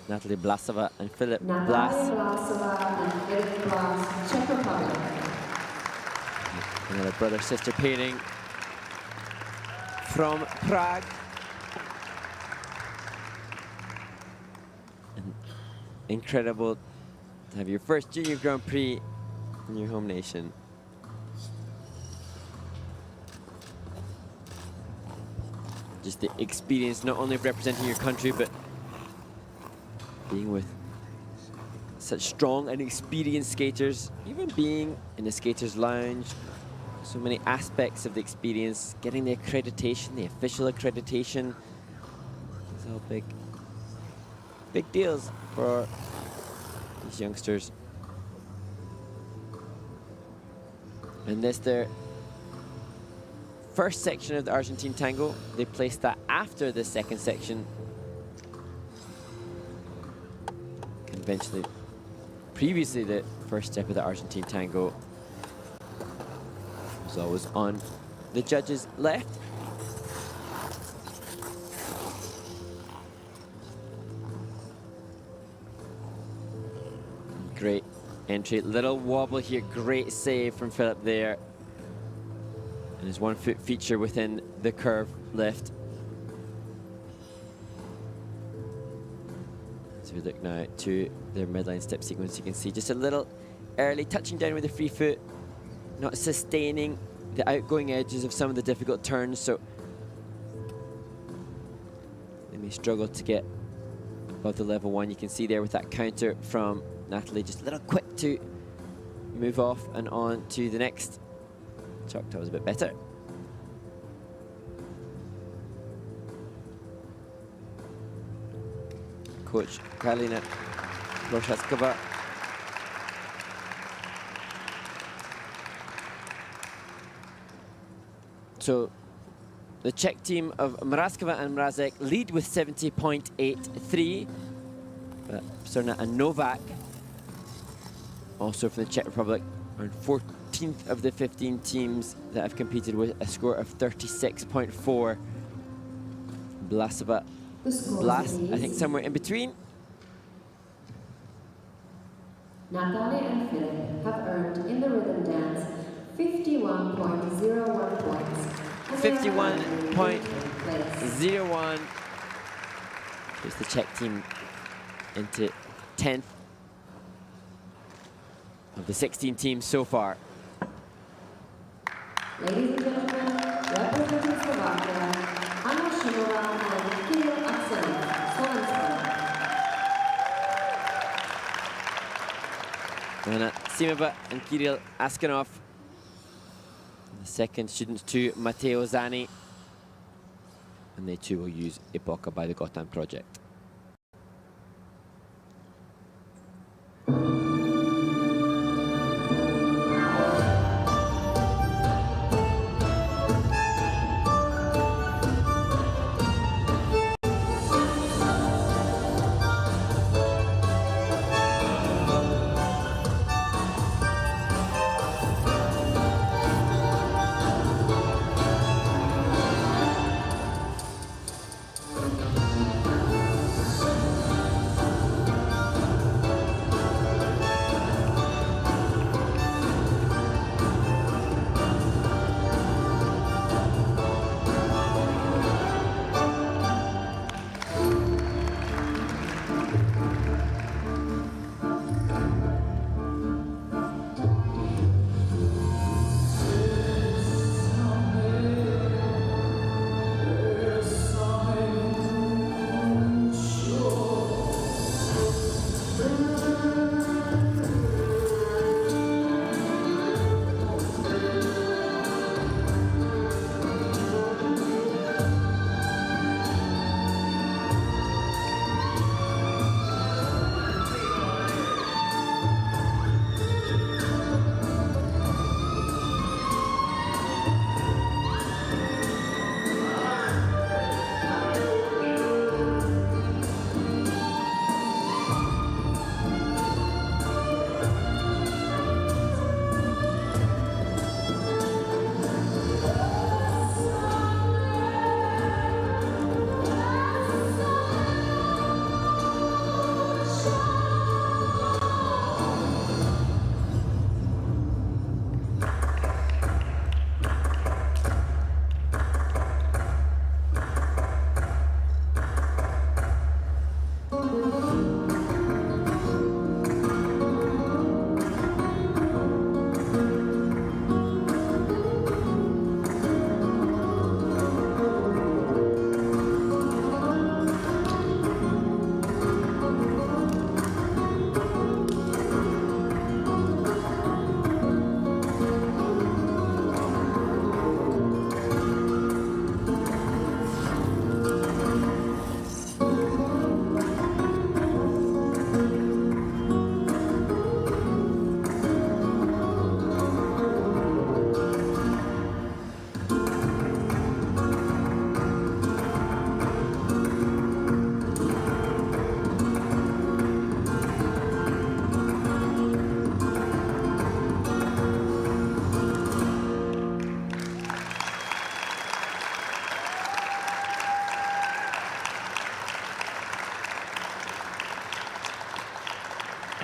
Natalie Blasova and Filip Natalia Blas. Blasova and Filip Blas, Czech Republic. Another brother-sister pairing from Prague. And incredible to have your first Junior Grand Prix in your home nation. Just the experience, not only of representing your country, but being with such strong and experienced skaters, even being in the skaters' lounge. So many aspects of the experience, getting the accreditation, the official accreditation. These are all big deals for these youngsters. And this their first section of the Argentine tango. They placed that after the second section. Conventionally, previously the first step of the Argentine tango was always on the judge's left. Great entry, little wobble here, great save from Filip there. And his 1 foot feature within the curve lift. So we look now to their midline step sequence. You can see just a little early touching down with the free foot, not sustaining the outgoing edges of some of the difficult turns, so they may struggle to get above the level 1. You can see there with that counter from Natalie, just a little quick to move off and on to the next. Choctaw was a bit better. Coach Karolina Prochaskova. So the Czech team of Mrazkova and Mrazek lead with 70.83. But Serna and Novak, also from the Czech Republic, are 14th of the 15 teams that have competed with a score of 36.4. Blasova, Blas, I think somewhere in between. Natalia and Filip have earned in the rhythm dance 51.01 points. 51.01. Puts the Czech team into 10th of the 16 teams so far. Ladies and gentlemen, representing Slovakia, Anna Šimová and Kirill Aksenov, Slovenska. Anna Simova and Kirill Askanov. The second students to Matteo Zani. And they too will use Epoca by the Gotham project.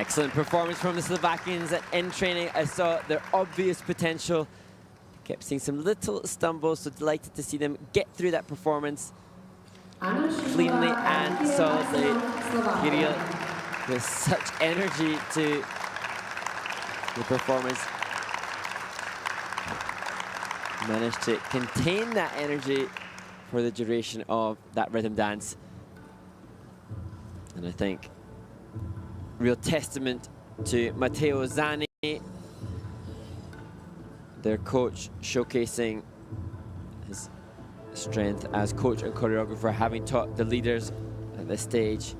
Excellent performance from the Slovakians in training. I saw their obvious potential. Kept seeing some little stumbles, so delighted to see them get through that performance cleanly and solidly. Kirill with such energy to the performance. Managed to contain that energy for the duration of that rhythm dance. And I think real testament to Matteo Zani, their coach, showcasing his strength as coach and choreographer, having taught the leaders at this stage.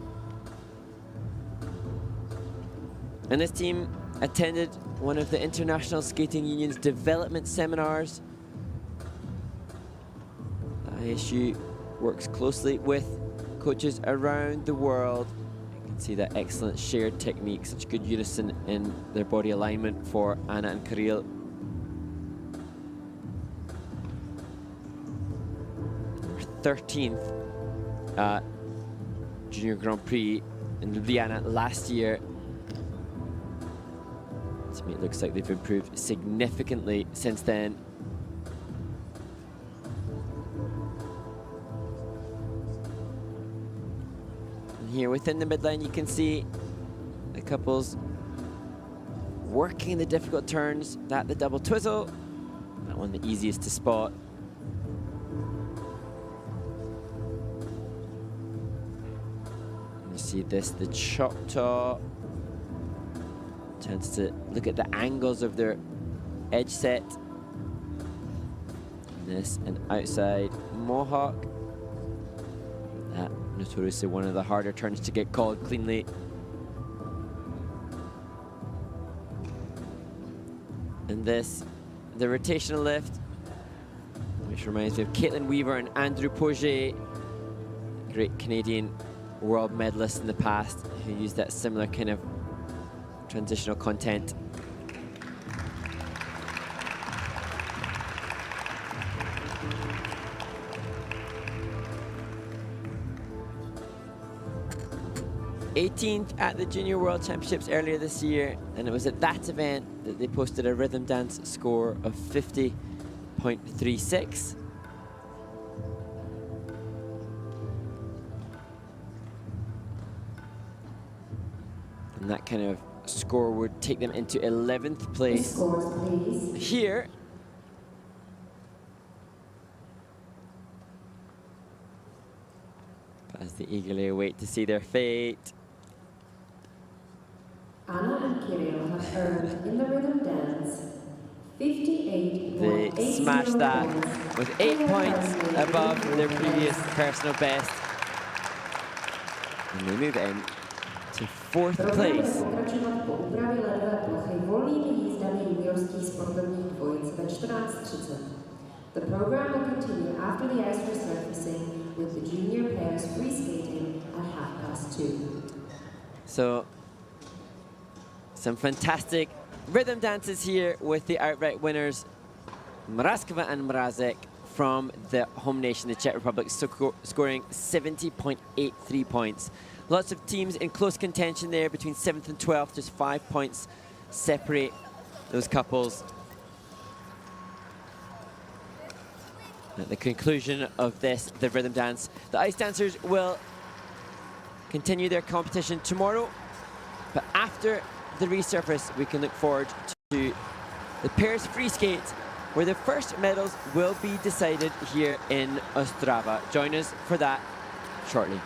And this team attended one of the International Skating Union's development seminars. The ISU works closely with coaches around the world. You can see that excellent shared technique, such good unison in their body alignment for Anna and Kirill. 13th Junior Grand Prix in Ljubljana last year. To me, it looks like they've improved significantly since then. And here within the midline, you can see the couples working the difficult turns. That the double twizzle, that one the easiest to spot. See this, the Choctaw. Chance to look at the angles of their edge set. This, an outside Mohawk. That notoriously one of the harder turns to get called cleanly. And this, the rotational lift, which reminds me of Caitlin Weaver and Andrew Poget, great Canadian world medalists in the past who used that similar kind of transitional content. '18th at the Junior World Championships earlier this year, and it was at that event that they posted a rhythm dance score of 50.36. And that kind of score would take them into 11th place here. But as they eagerly await to see their fate. Anna and Kirill have earned in the rhythm dance 58.80 They smashed that with 8 points above their previous personal best. And they move in to 4th place. The program will continue after the ice resurfacing with the junior pairs free skating at 2:30. So, some fantastic rhythm dances here with the outright winners, Mrazkova and Mrazek from the home nation, the Czech Republic, scoring 70.83 points. Lots of teams in close contention there between 7th and 12th, just 5 points separate those couples. At the conclusion of this, the rhythm dance, the ice dancers will continue their competition tomorrow, but after the resurface, we can look forward to the pairs free skate, where the first medals will be decided here in Ostrava. Join us for that shortly.